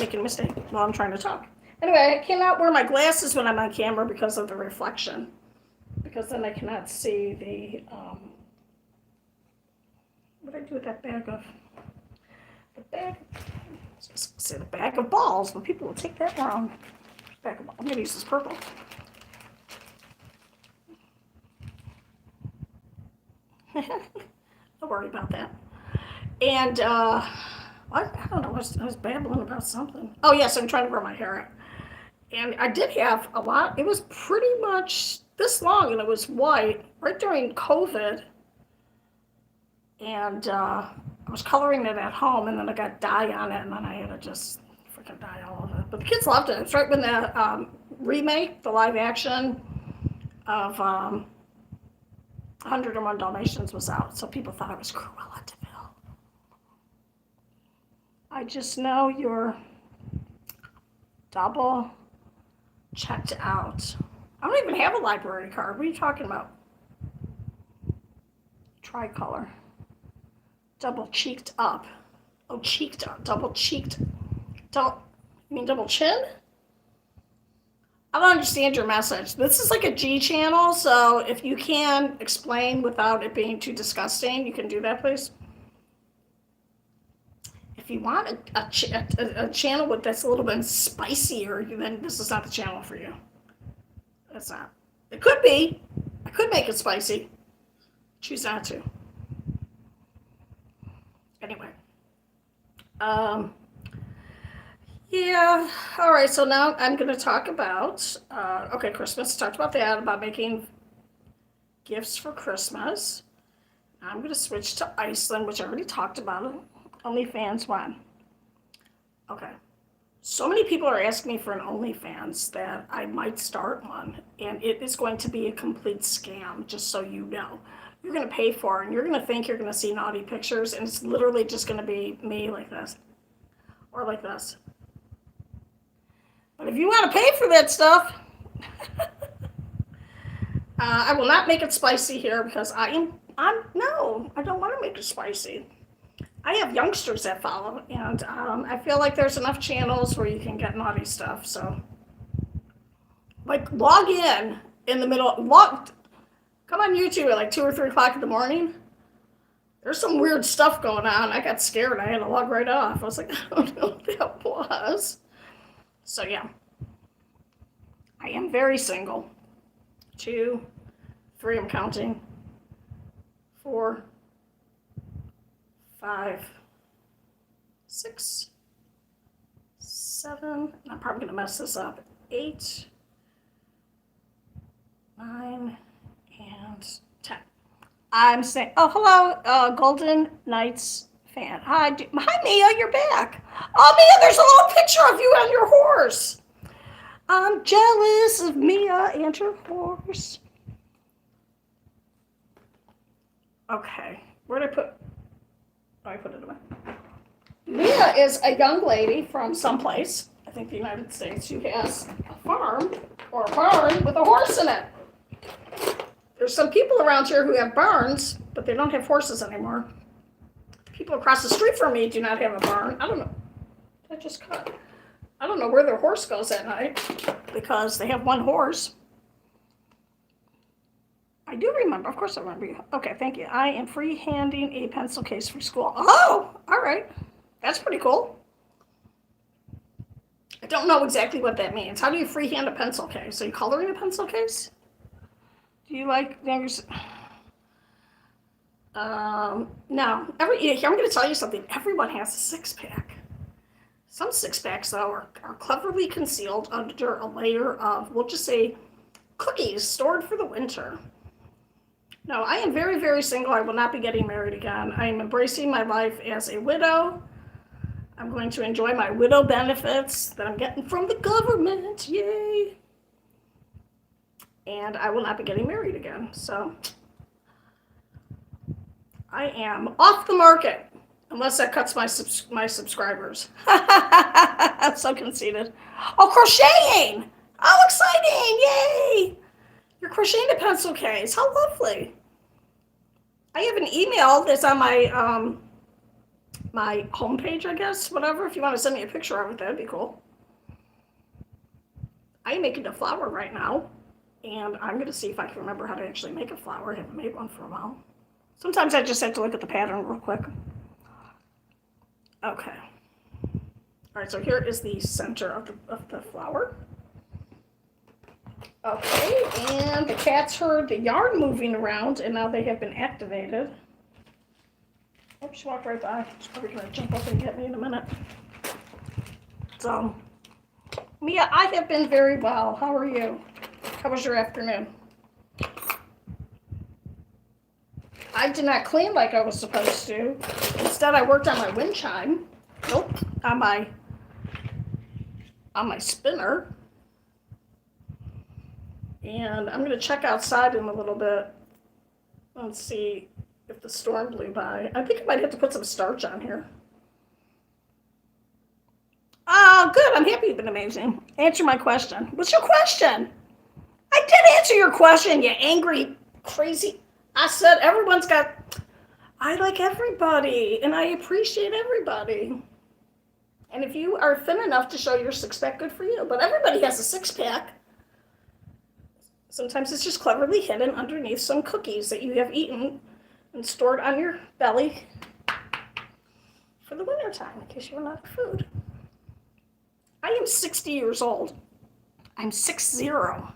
making a mistake while I'm trying to talk. Anyway, I cannot wear my glasses when I'm on camera because of the reflection, because then I cannot see the, what did I do with that bag of, I was going to say the bag of balls, but people will take that wrong. Bag of balls. I'm going to use this purple. Don't worry about that. And, I don't know, I was babbling about something. Oh, yes, I'm trying to grow my hair out. And I did have a lot. It was pretty much this long, and it was white right during COVID. And I was coloring it at home, and then I got dye on it, and then I had to just freaking dye all of it. But the kids loved it. It's right when the remake, the live action of 101 Dalmatians was out, so people thought it was Cruella de Vil. I just know you're double checked out. I don't even have a library card. What are you talking about? Tricolor. Double cheeked up. Oh, cheeked up. Double cheeked. You mean double chin? I don't understand your message. This is like a G channel, so if you can explain without it being too disgusting, you can do that, please. If you want a channel that's a little bit spicier, then this is not the channel for you. It's not. It could be. I could make it spicy. Choose not to. Anyway. Yeah. All right. So now I'm going to talk about, okay, Christmas. Talked about that, about making gifts for Christmas. Now I'm going to switch to Iceland, which I already talked about. OnlyFans one. Okay. So many people are asking me for an OnlyFans that I might start one, and it is going to be a complete scam, just so you know. You're going to pay for it, and you're going to think you're going to see naughty pictures, and it's literally just going to be me like this, or like this. But if you want to pay for that stuff, I will not make it spicy here because no, I don't want to make it spicy. I have youngsters that follow, and I feel like there's enough channels where you can get naughty stuff. So, like, log in the middle. Come on YouTube at like 2 or 3 o'clock in the morning. There's some weird stuff going on. I got scared. I had to log right off. I was like, I don't know what that was. So, yeah. I am very single. 2, 3, I'm counting. 4, 5, 6, 7, I'm probably going to mess this up, 8, 9, and 10. I'm saying, oh, hello, Golden Knights fan. Hi, Mia, you're back. Oh, Mia, there's a little picture of you on your horse. I'm jealous of Mia and her horse. Okay, where did I put? I put it away. Mia is a young lady from someplace, I think the United States, who has a farm or a barn with a horse in it. There's some people around here who have barns, but they don't have horses anymore. People across the street from me do not have a barn. I don't know. I just cut. I don't know where their horse goes at night because they have one horse. I do remember. Of course I remember you. Okay, thank you. I am free-handing a pencil case for school. Oh, all right. That's pretty cool. I don't know exactly what that means. How do you freehand a pencil case? Are you coloring a pencil case? Do you like... No. I'm going to tell you something. Everyone has a six-pack. Some six-packs, though, are cleverly concealed under a layer of, we'll just say, cookies stored for the winter. No, I am very, very single. I will not be getting married again. I am embracing my life as a widow. I'm going to enjoy my widow benefits that I'm getting from the government. Yay! And I will not be getting married again. So I am off the market. Unless that cuts my subscribers. I'm so conceited. Oh, crocheting! Oh, exciting! Yay! You're crocheting a pencil case. How lovely. I have an email that's on my my homepage, I guess. Whatever. If you want to send me a picture of it, that'd be cool. I'm making a flower right now. And I'm going to see if I can remember how to actually make a flower. I haven't made one for a while. Sometimes I just have to look at the pattern real quick. Okay. All right, so here is the center of the flower. Okay, and the cats heard the yarn moving around, and now they have been activated. Oh, she walked right by. She's probably going to jump up and get me in a minute. So, Mia, I have been very well. How are you? How was your afternoon? I did not clean like I was supposed to. Instead, I worked on my wind chime. Nope, on my spinner. And I'm going to check outside in a little bit and see if the storm blew by. I think I might have to put some starch on here. Oh, good. I'm happy you've been amazing. Answer my question. What's your question? I did answer your question, you angry, crazy. I said everyone's got... I like everybody, and I appreciate everybody. And if you are thin enough to show your six-pack, good for you. But everybody has a six-pack. Sometimes it's just cleverly hidden underneath some cookies that you have eaten and stored on your belly for the wintertime, in case you run out of food. I am 60 years old. I'm 6-0.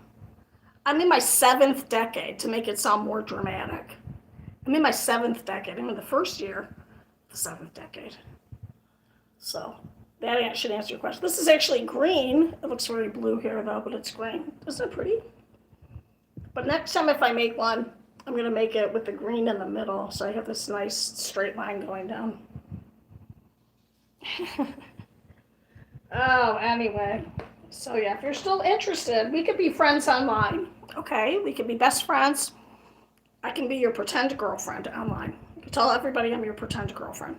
I'm in my 7th decade, to make it sound more dramatic. I'm in my 7th decade. I'm in the first year of the 7th decade. So that should answer your question. This is actually green. It looks very blue here, though, but it's green. Isn't it pretty? But next time if I make one, I'm going to make it with the green in the middle, so I have this nice straight line going down. Oh, anyway. So yeah, if you're still interested, we could be friends online. Okay, we could be best friends. I can be your pretend girlfriend online. You can tell everybody I'm your pretend girlfriend.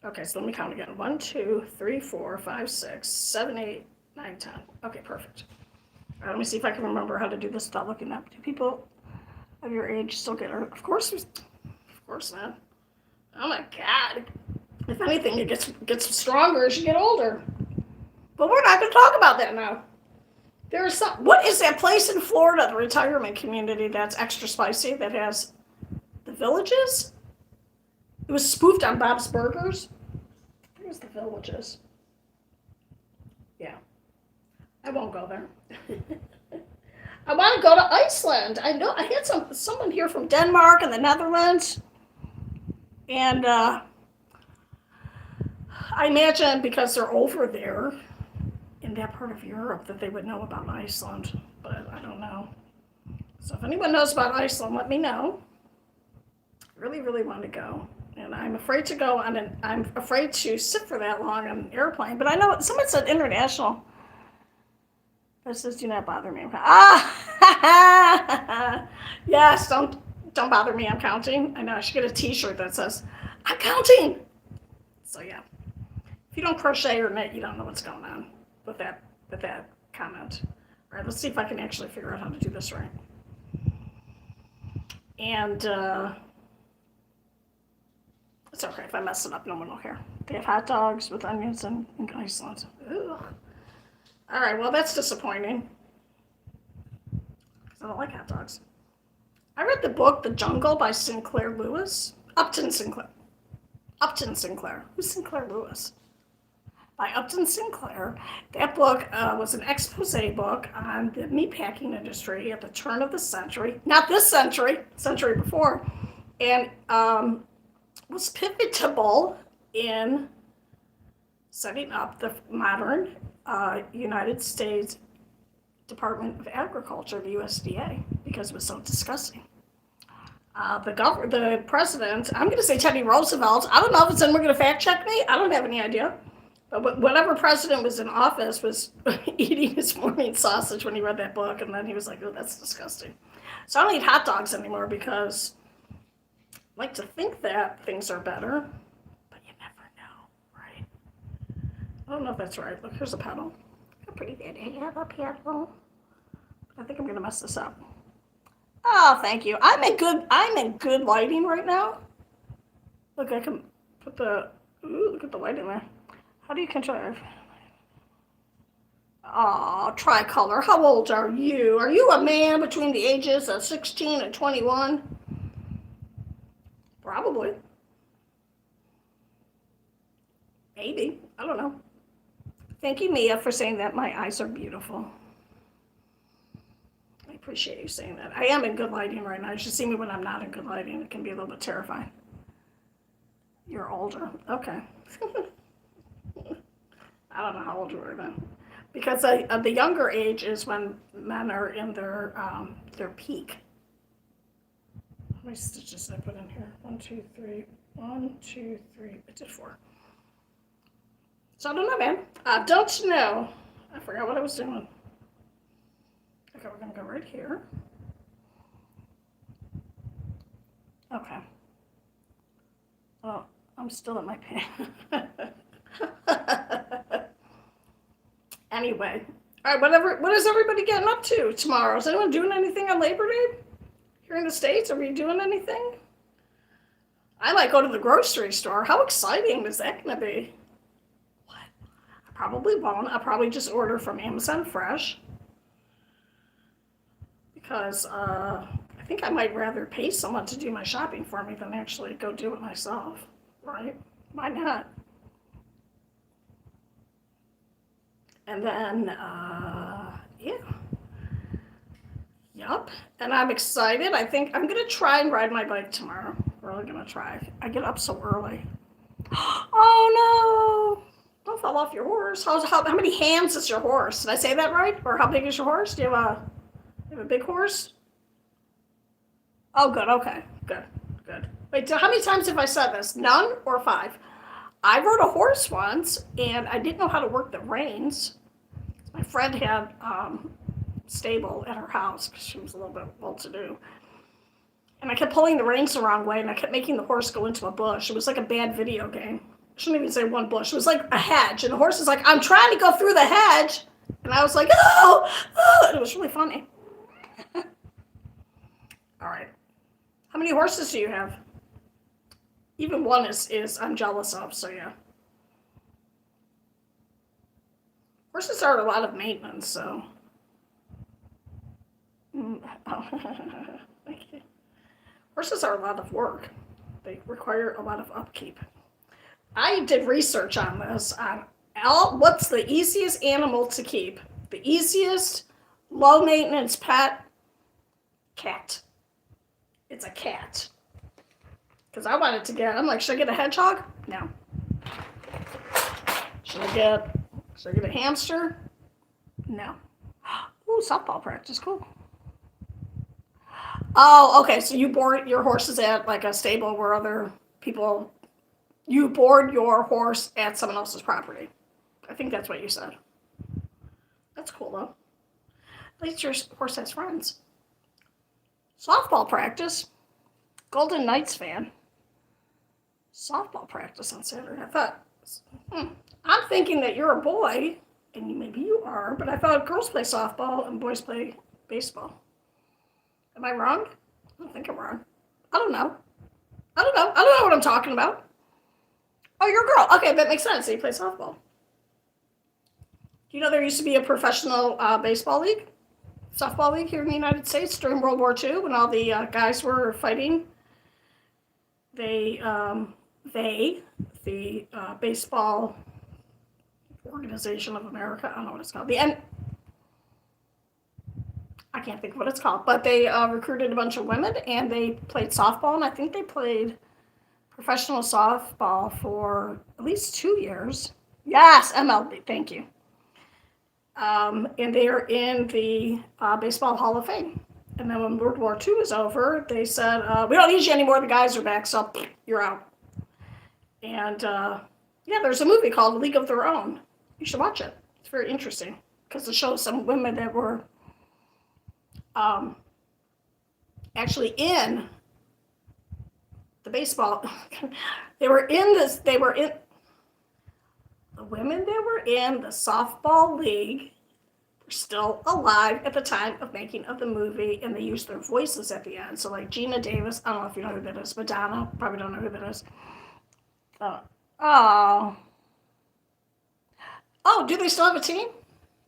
Okay, so let me count again. 1, 2, 3, 4, 5, 6, 7, 8, 9, 10. Okay, perfect. All right, let me see if I can remember how to do this without looking up. Do people of your age still get her? Of course not. Oh my God. If anything, it gets stronger as you get older. But we're not going to talk about that now. There is some. What is that place in Florida, the retirement community that's extra spicy that has the Villages? It was spoofed on Bob's Burgers. Where's the Villages? Yeah. I won't go there. I want to go to Iceland. I know I had someone here from Denmark and the Netherlands. And I imagine because they're over there in that part of Europe that they would know about Iceland, but I don't know. So if anyone knows about Iceland, let me know. I really, really want to go. And I'm afraid to go I'm afraid to sit for that long on an airplane. But I know someone said international. That says do not bother me. Yes, don't bother me, I'm counting. I know I should get a t-shirt that says I'm counting. So yeah. If you don't crochet or knit, you don't know what's going on with that with that comment. All right, let's see if I can actually figure out how to do this right. And it's okay if I mess it up, no one will care. They have hot dogs with onions in Iceland. Ugh. All right, well, that's disappointing. I don't like hot dogs. I read the book The Jungle by Sinclair Lewis. Upton Sinclair. Who's Sinclair Lewis? By Upton Sinclair. That book was an expose book on the meatpacking industry at the turn of the century. Not this century, century before. And was pivotal in setting up the modern United States Department of Agriculture, the USDA, because it was so disgusting. The president, I'm going to say Teddy Roosevelt. I don't know if someone going to fact check me. I don't have any idea. But whatever president was in office was eating his morning sausage when he read that book, and then he was like, "Oh, that's disgusting." So I don't eat hot dogs anymore because I like to think that things are better, but you never know, right? I don't know if that's right. Look, here's a pedal. How pretty that is. I have a pedal. I think I'm going to mess this up. Oh, thank you. I'm in good lighting right now. Look, I can put look at the light in there. How do you control? Oh, tricolor. How old are you? Are you a man between the ages of 16 and 21? Probably. Maybe. I don't know. Thank you, Mia, for saying that my eyes are beautiful. I appreciate you saying that. I am in good lighting right now. You should see me when I'm not in good lighting. It can be a little bit terrifying. You're older. Okay. I don't know how old you are then. Because the younger age is when men are in their peak. How many stitches did I put in here? 1, 2, 3. 1, 2, 3. I did 4. So I don't know, man. I don't know. I forgot what I was doing. Okay, we're going to go right here. Okay. Oh, I'm still at my pen. Anyway, all right, what is everybody getting up to tomorrow? Is anyone doing anything on Labor Day here in the States? Are we doing anything? I might go to the grocery store. How exciting is that going to be? What? I probably won't. I'll probably just order from Amazon Fresh because I think I might rather pay someone to do my shopping for me than actually go do it myself, right? Why not? And then, yeah. Yup. And I'm excited. I think I'm going to try and ride my bike tomorrow. Really going to try. I get up so early. Oh, no. Don't fall off your horse. How many hands is your horse? Did I say that right? Or how big is your horse? Do you have a big horse? Oh, good. Okay. Good. Wait, how many times have I said this? None or 5? I rode a horse once, and I didn't know how to work the reins. My friend had stable at her house because she was a little bit well-to-do. And I kept pulling the reins the wrong way, and I kept making the horse go into a bush. It was like a bad video game. I shouldn't even say one bush. It was like a hedge, and the horse is like, I'm trying to go through the hedge. And I was like, oh! And it was really funny. All right. How many horses do you have? Even one is I'm jealous of, so yeah. Horses are a lot of maintenance, so. Horses are a lot of work. They require a lot of upkeep. I did research on this, on what's the easiest animal to keep. The easiest low maintenance pet, cat. It's a cat. Because I wanted to I'm like, should I get a hedgehog? No. Should I get a hamster? No. Ooh, softball practice, cool. Oh, okay, so you board your horses at like a stable where other people, you board your horse at someone else's property. I think that's what you said. That's cool though. At least your horse has friends. Softball practice. Golden Knights fan. Softball practice on Saturday. I thought, I'm thinking that you're a boy and maybe you are, but I thought girls play softball and boys play baseball. Am I wrong? I don't think I'm wrong. I don't know. I don't know what I'm talking about. Oh, you're a girl. Okay, that makes sense. So you play softball. Do you know there used to be a professional baseball league, softball league here in the United States during World War II when all the guys were fighting? They, the Baseball Organization of America, I don't know what it's called. I can't think of what it's called, but they recruited a bunch of women and they played softball, and I think they played professional softball for at least 2 years. Yes, MLB, thank you. And they are in the Baseball Hall of Fame. And then when World War II was over, they said, we don't need you anymore, the guys are back, so you're out. And yeah, there's a movie called League of Their Own. You should watch it. It's very interesting because it shows some women that were actually in the baseball. The women that were in the softball league were still alive at the time of making of the movie, and they used their voices at the end. So like Gina Davis, I don't know if you know who that is. Madonna, probably don't know who that is. Oh, do they still have a team?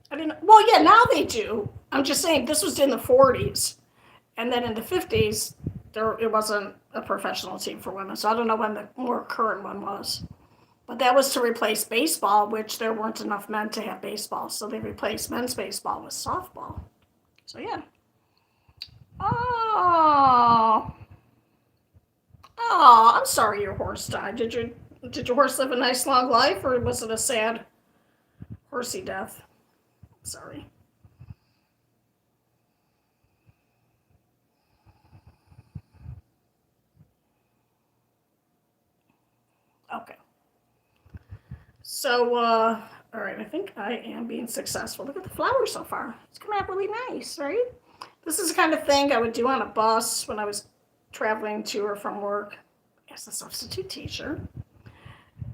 I didn't. Well, yeah, now they do. I'm just saying this was in the 40s, and then in the 50s, it wasn't a professional team for women. So I don't know when the more current one was. But that was to replace baseball, which there weren't enough men to have baseball. So they replaced men's baseball with softball. So yeah. Oh, I'm sorry your horse died. Did your horse live a nice long life, or was it a sad horsey death? Sorry. Okay. So, all right, I think I am being successful. Look at the flowers so far. It's coming out really nice, right? This is the kind of thing I would do on a bus when I was traveling to or from work as a substitute teacher.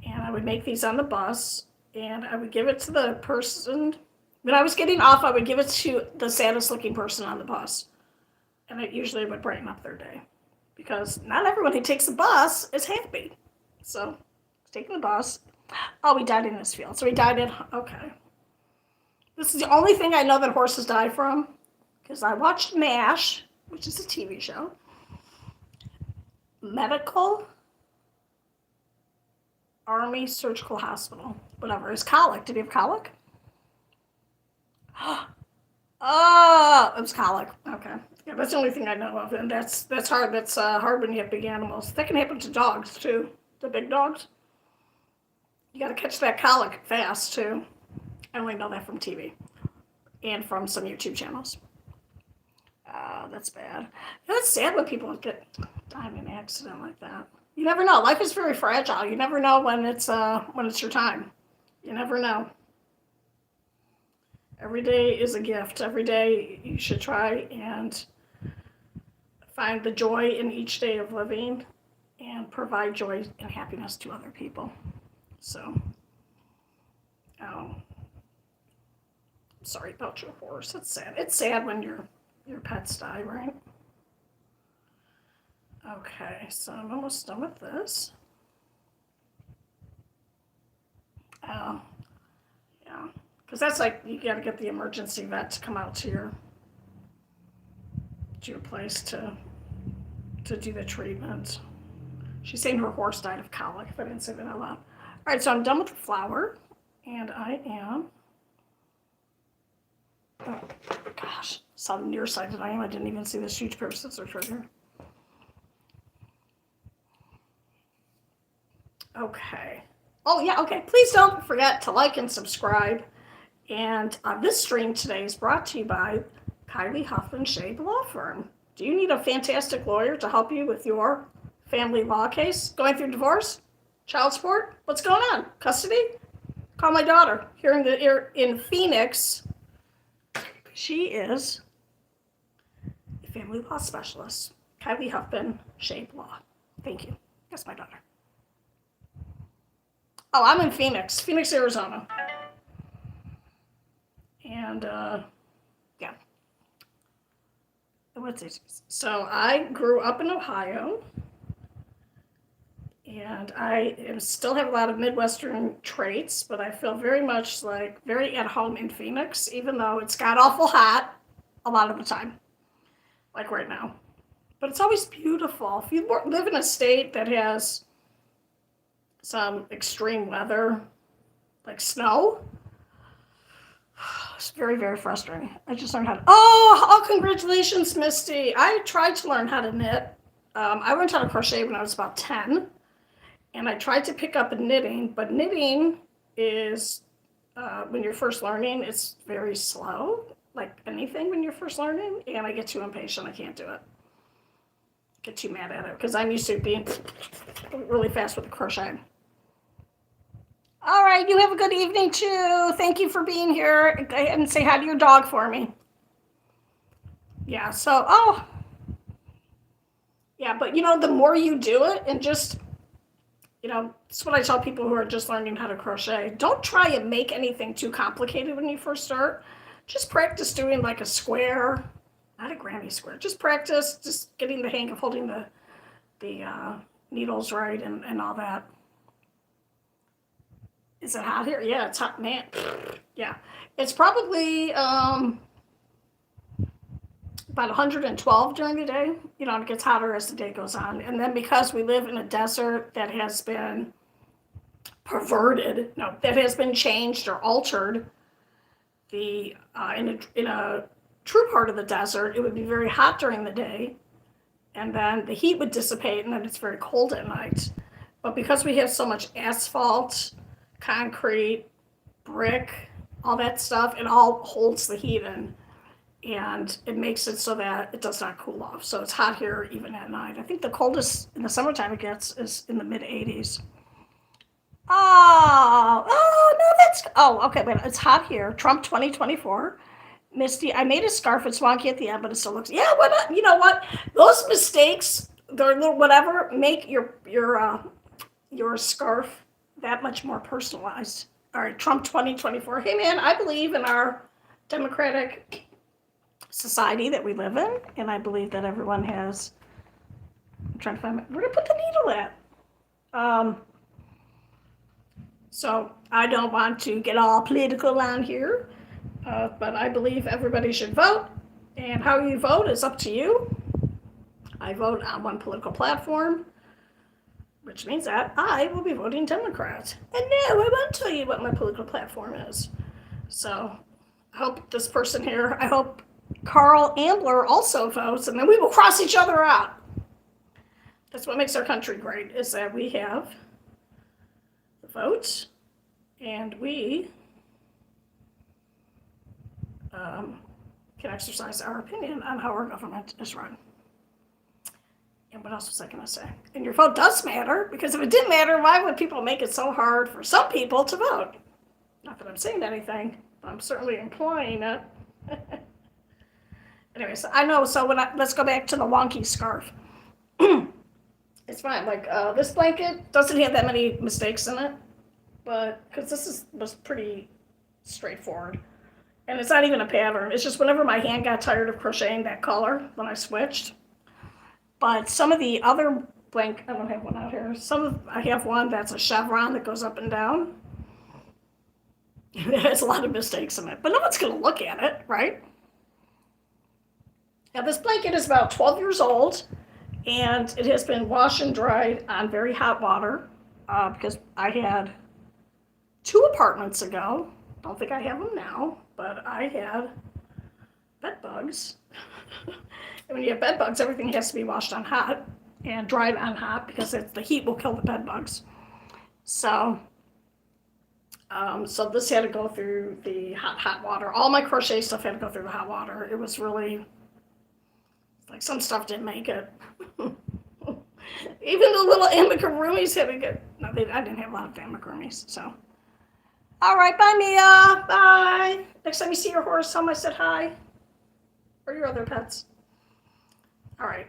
And I would make these on the bus, and I would give it to the person. When I was getting off, I would give it to the saddest looking person on the bus. And it usually would brighten up their day. Because not everyone who takes the bus is happy. So, taking the bus. Oh, he died in this field. So he died in, okay. This is the only thing I know that horses die from. Because I watched MASH, which is a TV show. Medical Army Surgical Hospital. Whatever. It's colic. Did he have colic? Oh, it was colic. Okay. Yeah, that's the only thing I know of. And that's hard. That's hard when you have big animals. That can happen to dogs, too. The big dogs. You got to catch that colic fast, too. I only know that from TV and from some YouTube channels. That's bad. It's sad when people die in an accident like that. You never know. Life is very fragile. You never know when it's your time. You never know. Every day is a gift. Every day you should try and find the joy in each day of living and provide joy and happiness to other people. So, sorry about your horse. It's sad. It's sad when your pets die, right? Okay, so I'm almost done with this. Yeah, because that's like you got to get the emergency vet to come out to your place to do the treatment. She's saying her horse died of colic, if I didn't say that out loud. All right, so I'm done with the flower, and I am. Oh gosh, how nearsighted I am. I didn't even see this huge pair of scissors right here. Okay. Oh yeah. Okay. Please don't forget to like and subscribe. And this stream today is brought to you by Kylie Huffman Shade Law Firm. Do you need a fantastic lawyer to help you with your family law case? Going through divorce? Child support? What's going on? Custody? Call my daughter here in Phoenix. She is a family law specialist. Kylie Huffman Shade Law. Thank you. That's my daughter. Oh, I'm in Phoenix, Arizona. And yeah, what's it? So I grew up in Ohio, and still have a lot of Midwestern traits, but I feel very much like very at home in Phoenix, even though it's got awful hot a lot of the time, like right now. But it's always beautiful. If you live in a state that has some extreme weather, like snow, it's very, very frustrating. I just learned how to. Oh, congratulations, Misty. I tried to learn how to knit. I learned how to crochet when I was about 10. And I tried to pick up knitting, but knitting is, when you're first learning, it's very slow, like anything when you're first learning. And I get too impatient. I can't do it. Get too mad at it because I'm used to being really fast with the crochet. All right, you have a good evening too. Thank you for being here. Go ahead and say hi to your dog for me. Yeah, so, yeah, but the more you do it and just, that's what I tell people who are just learning how to crochet. Don't try and make anything too complicated when you first start. Just practice doing like a square, not a granny square. Just practice, just getting the hang of holding the needles right and all that. Is it hot here? Yeah, it's hot, man. Yeah, it's probably about 112 during the day. It gets hotter as the day goes on. And then because we live in a desert that has been that has been changed or altered, in a true part of the desert, it would be very hot during the day, and then the heat would dissipate, and then it's very cold at night. But because we have so much asphalt, concrete, brick, all that stuff, it all holds the heat in, and it makes it so that it does not cool off. So it's hot here even at night. I think the coldest in the summertime it gets is in the mid 80s. Oh, no, okay, wait, it's hot here. Trump 2024. Misty, I made a scarf. It's wonky at the end, but it still looks, yeah, what, you know what? Those mistakes, they're little, whatever, make your scarf that much more personalized. All right, Trump 2024. Hey, man, I believe in our democratic society that we live in, and I believe that everyone has, I'm trying to find where to put the needle at. So I don't want to get all political on here, but I believe everybody should vote, and how you vote is up to you. I vote on one political platform, which means that I will be voting Democrat. And no, I won't tell you what my political platform is. So I hope this person here, I hope Carl Ambler also votes, and then we will cross each other out. That's what makes our country great, is that we have the vote, and we can exercise our opinion on how our government is run. And what else was I going to say? And your vote does matter, because if it didn't matter, why would people make it so hard for some people to vote? Not that I'm saying anything, but I'm certainly implying it. Anyways, I know, so let's go back to the wonky scarf. It's fine, like this blanket doesn't have that many mistakes in it, but because was pretty straightforward. And it's not even a pattern, it's just whenever my hand got tired of crocheting that color, when I switched. But some of the other I don't have one out here. I have one that's a chevron that goes up and down. It has a lot of mistakes in it, but no one's going to look at it, right? Now, this blanket is about 12 years old, and it has been washed and dried on very hot water because I had 2 apartments ago. Don't think I have them now, but I had bed bugs. And when you have bed bugs, everything has to be washed on hot and dried on hot because the heat will kill the bed bugs. So this had to go through the hot water. All my crochet stuff had to go through the hot water. It was really, like, some stuff didn't make it. Even the little amigurumis had to get, no, I didn't have a lot of amigurumis, so. All right, bye, Mia. Bye. Next time you see your horse, tell him I said hi. Or your other pets. All right.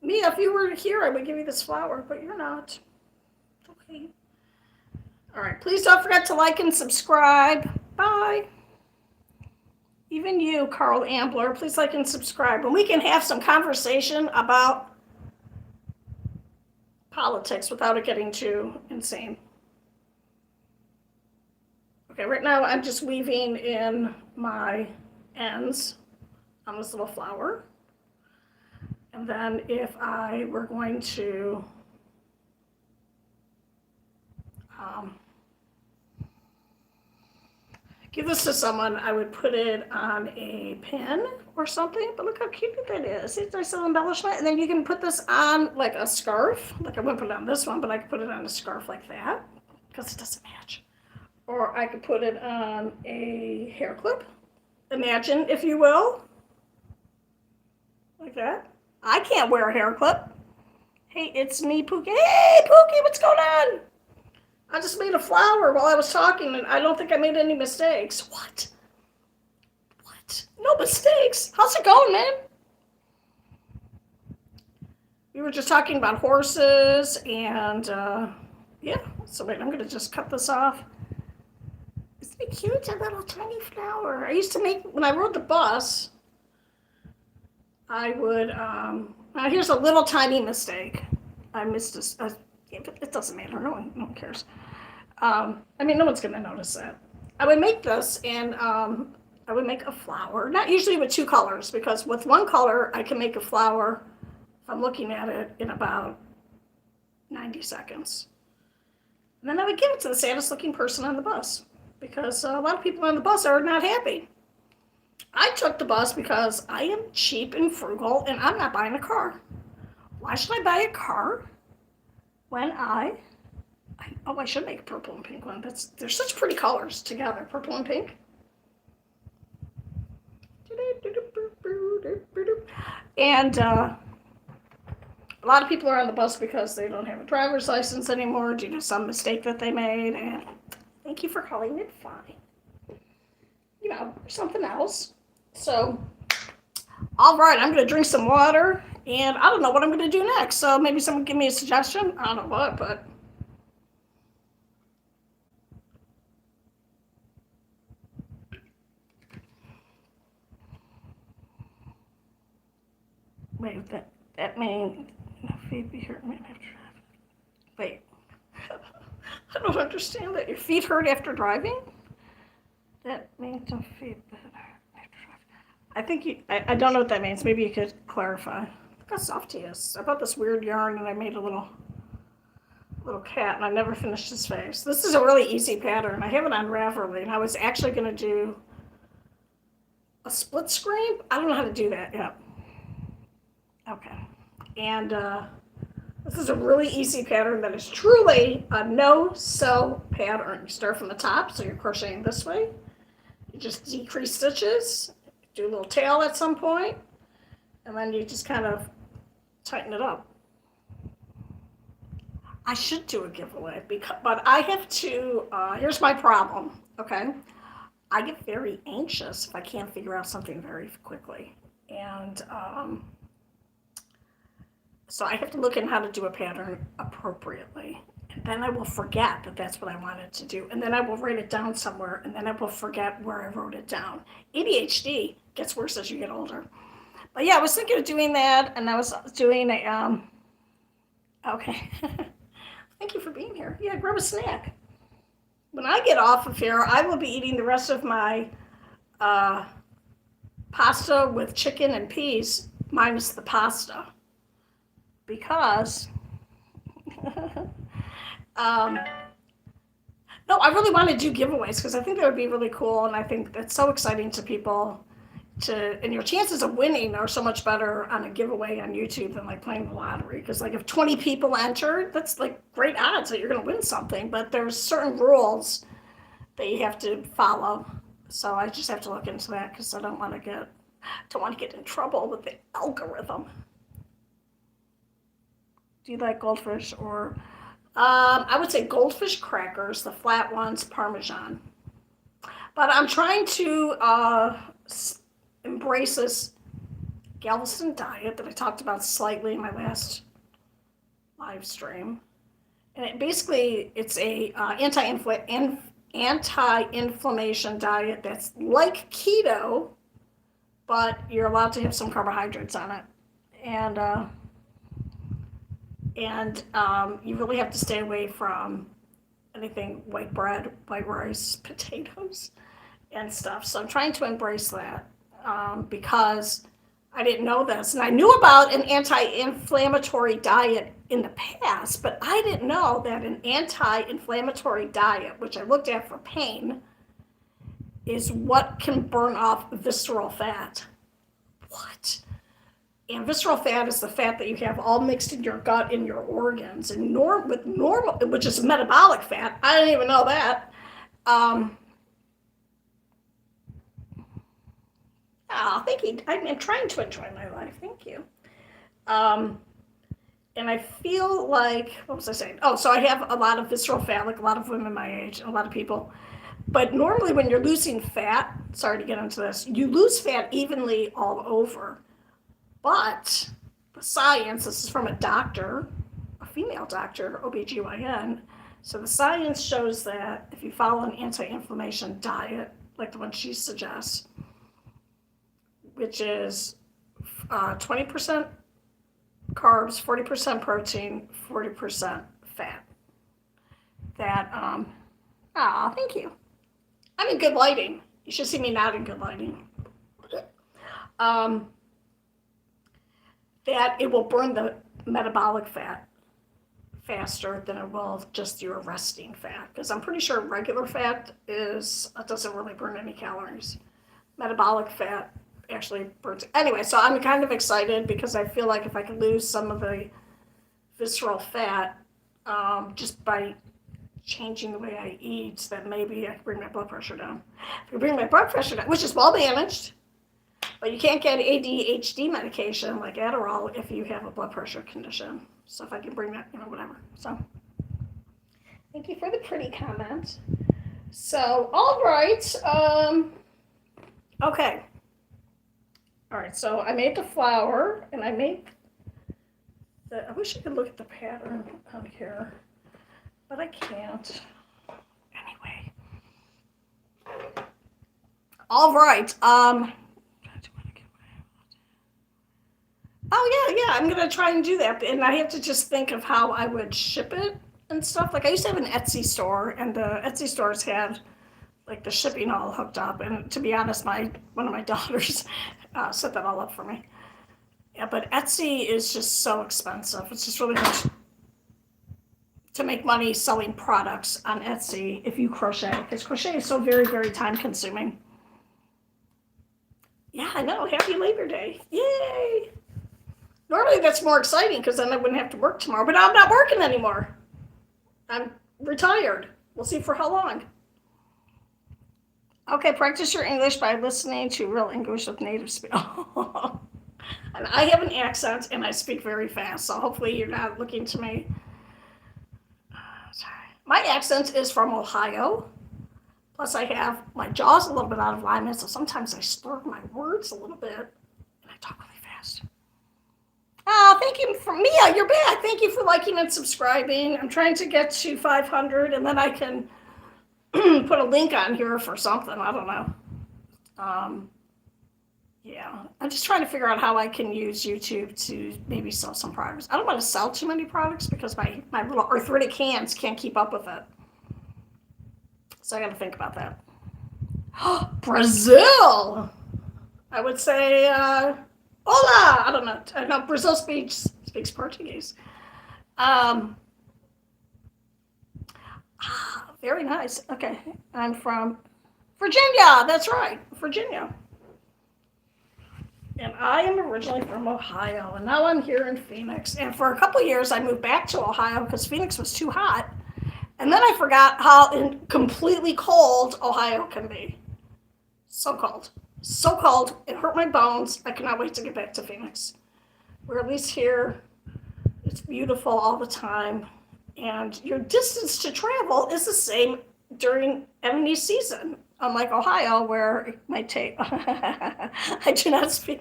Mia, if you were here, I would give you this flower, but you're not. Okay. All right. Please don't forget to like and subscribe. Bye. Even you, Carl Ambler, please like and subscribe. And we can have some conversation about politics without it getting too insane. Okay, right now I'm just weaving in my ends on this little flower. And then if I were going to give this to someone, I would put it on a pin or something. But look how cute that is. It's a nice little embellishment. And then you can put this on like a scarf. Like I wouldn't put it on this one, but I could put it on a scarf like that because it doesn't match. Or I could put it on a hair clip. Imagine, if you will. Like that. I can't wear a hair clip. Hey, it's me, Pookie. Hey, Pookie, what's going on? I just made a flower while I was talking, and I don't think I made any mistakes. What? What? No mistakes? How's it going, man? We were just talking about horses, and, yeah. So wait, I'm going to just cut this off. Isn't it cute? A little tiny flower. I used to make, when I rode the bus, I would, here's a little tiny mistake. I missed a yeah, but it doesn't matter. No one cares. I mean, no one's going to notice that. I would make this, and I would make a flower. Not usually with two colors, because with one color, I can make a flower, if I'm looking at it, in about 90 seconds. And then I would give it to the saddest looking person on the bus, because a lot of people on the bus are not happy. I took the bus because I am cheap and frugal, and I'm not buying a car. Why should I buy a car when I should make a purple and pink one. They're such pretty colors together, purple and pink. And a lot of people are on the bus because they don't have a driver's license anymore due to some mistake that they made. And thank you for calling it fine. You know, something else. So, all right, I'm going to drink some water. And I don't know what I'm going to do next. So maybe someone give me a suggestion. I don't know what, but... Wait, that means feet be hurt after driving. Wait, I don't understand that. Your feet hurt after driving? That means your feet hurt after driving. I think I don't know what that means. Maybe you could clarify. Look how soft he is. I bought this weird yarn and I made a little cat, and I never finished his face. This is a really easy pattern. I have it on Ravelry, and I was actually going to do a split screen. I don't know how to do that yet. Okay, and this is a really easy pattern that is truly a no-sew pattern. You start from the top, so you're crocheting this way. You just decrease stitches, do a little tail at some point, and then you just kind of tighten it up. I should do a giveaway, but I have to, here's my problem, okay? I get very anxious if I can't figure out something very quickly. And so I have to look in how to do a pattern appropriately. And then I will forget that that's what I wanted to do. And then I will write it down somewhere, and then I will forget where I wrote it down. ADHD gets worse as you get older. But yeah, I was thinking of doing that, and I was doing a, okay. Thank you for being here. Yeah, grab a snack. When I get off of here, I will be eating the rest of my pasta with chicken and peas, minus the pasta. Because, no, I really want to do giveaways because I think that would be really cool, and I think that's so exciting to people. And your chances of winning are so much better on a giveaway on YouTube than like playing the lottery. Because like if 20 people enter, that's like great odds that you're going to win something. But there's certain rules that you have to follow. So I just have to look into that because I don't want to get in trouble with the algorithm. Do you like goldfish or? I would say goldfish crackers, the flat ones, Parmesan. But I'm trying to embrace this Galveston diet that I talked about slightly in my last live stream. And it's a anti-inflammation diet that's like keto, but you're allowed to have some carbohydrates on it. And you really have to stay away from anything white bread, white rice, potatoes, and stuff. So I'm trying to embrace that because I didn't know this. And I knew about an anti-inflammatory diet in the past, but I didn't know that an anti-inflammatory diet, which I looked at for pain, is what can burn off visceral fat. What? And visceral fat is the fat that you have all mixed in your gut in your organs, and normal, which is metabolic fat. I didn't even know that. Thank you. I'm trying to enjoy my life. Thank you. And I feel like, what was I saying? Oh, so I have a lot of visceral fat, like a lot of women my age, a lot of people. But normally when you're losing fat, sorry to get into this, you lose fat evenly all over. But the science, this is from a doctor, a female doctor, OBGYN, so the science shows that if you follow an anti-inflammation diet, like the one she suggests, which is 20% carbs, 40% protein, 40% fat, that, thank you. I'm in good lighting. You should see me not in good lighting. That it will burn the metabolic fat faster than it will just your resting fat. Because I'm pretty sure regular fat doesn't really burn any calories. Metabolic fat actually burns. Anyway, so I'm kind of excited because I feel like if I can lose some of the visceral fat just by changing the way I eat, that maybe I can bring my blood pressure down. If I bring my blood pressure down, which is well managed, but you can't get ADHD medication like Adderall if you have a blood pressure condition. So if I can bring that, whatever. So thank you for the pretty comment. So, all right. Okay. All right, so I made the flour, and I made I wish I could look at the pattern on here, but I can't. Anyway. All right. Oh, yeah, I'm going to try and do that. And I have to just think of how I would ship it and stuff. Like, I used to have an Etsy store, and the Etsy stores had, like, the shipping all hooked up. And to be honest, one of my daughters set that all up for me. Yeah, but Etsy is just so expensive. It's just really hard to make money selling products on Etsy if you crochet. Because crochet is so very, very time-consuming. Yeah, I know. Happy Labor Day. Yay! Normally that's more exciting because then I wouldn't have to work tomorrow, but I'm not working anymore. I'm retired. We'll see for how long. Okay, practice your English by listening to real English with native speakers. And I have an accent and I speak very fast, so hopefully you're not looking to me. Sorry. My accent is from Ohio. Plus I have my jaw's a little bit out of alignment, so sometimes I slur my words a little bit and I talk really fast. Thank you for Mia, you're back. Thank you for liking and subscribing. I'm trying to get to 500 and then I can put a link on here for something. I don't know. Yeah, I'm just trying to figure out how I can use YouTube to maybe sell some products. I don't want to sell too many products because my little arthritic hands can't keep up with it. So I got to think about that. Brazil! I would say, hola! I don't know. I know Brazil speaks Portuguese. Very nice. Okay. I'm from Virginia. That's right. Virginia. And I am originally from Ohio, and now I'm here in Phoenix. And for a couple of years, I moved back to Ohio because Phoenix was too hot. And then I forgot how completely cold Ohio can be. So cold. So cold. It hurt my bones. I cannot wait to get back to Phoenix. We're at least here. It's beautiful all the time. And your distance to travel is the same during any season. Unlike Ohio, where it might take... I do not speak...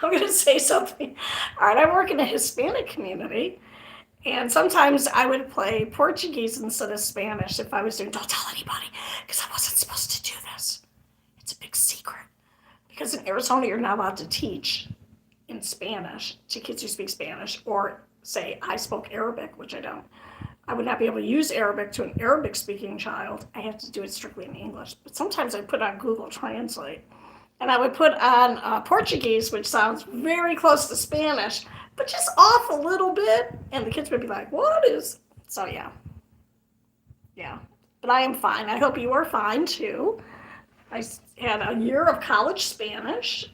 I'm going to say something. All right, I work in a Hispanic community. And sometimes I would play Portuguese instead of Spanish if I was doing... Don't tell anybody, because I wasn't supposed to do this. It's a big secret. because in Arizona you're not allowed to teach in Spanish to kids who speak Spanish, or say I spoke Arabic, which I don't. I would not be able to use Arabic to an Arabic speaking child. I have to do it strictly in English. But sometimes I put on Google Translate, and I would put on Portuguese, which sounds very close to Spanish, but just off a little bit, and the kids would be like, what is... So yeah. But I am fine. I hope you are fine too. I had a year of college Spanish,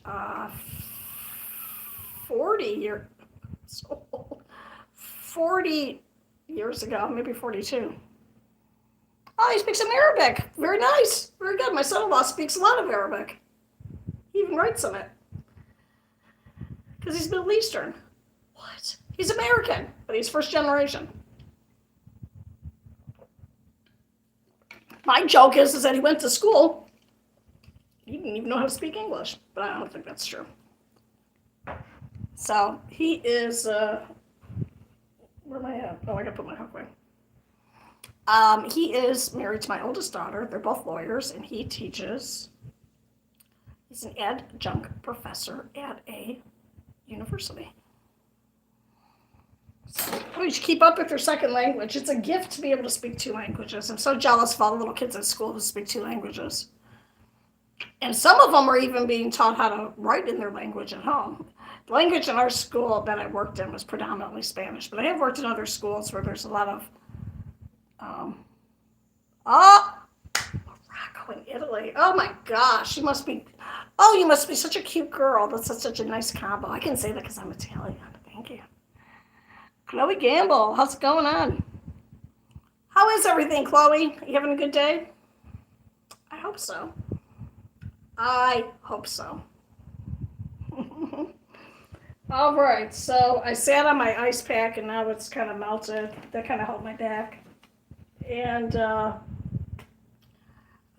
40 years ago, maybe 42. Oh, he speaks some Arabic. Very nice. Very good. My son-in-law speaks a lot of Arabic. He even writes in it. Because he's Middle Eastern. What? He's American, but he's first generation. My joke is that he went to school. He didn't even know how to speak English, but I don't think that's true. So he is, where am I at? Oh, I gotta put my hook away. He is married to my oldest daughter. They're both lawyers, and he teaches. He's an adjunct professor at a university. So, you should keep up with your second language. It's a gift to be able to speak 2 languages. I'm so jealous of all the little kids at school who speak 2 languages. And some of them are even being taught how to write in their language at home. The language in our school that I worked in was predominantly Spanish, but I have worked in other schools where there's a lot of, Morocco and Italy. Oh my gosh, you must be such a cute girl. That's such a nice combo. I can say that because I'm Italian. Thank you. Chloe Gamble, how's it going on? How is everything, Chloe? Are you having a good day? I hope so. All right, so I sat on my ice pack and now it's kind of melted. That kind of helped my back. And I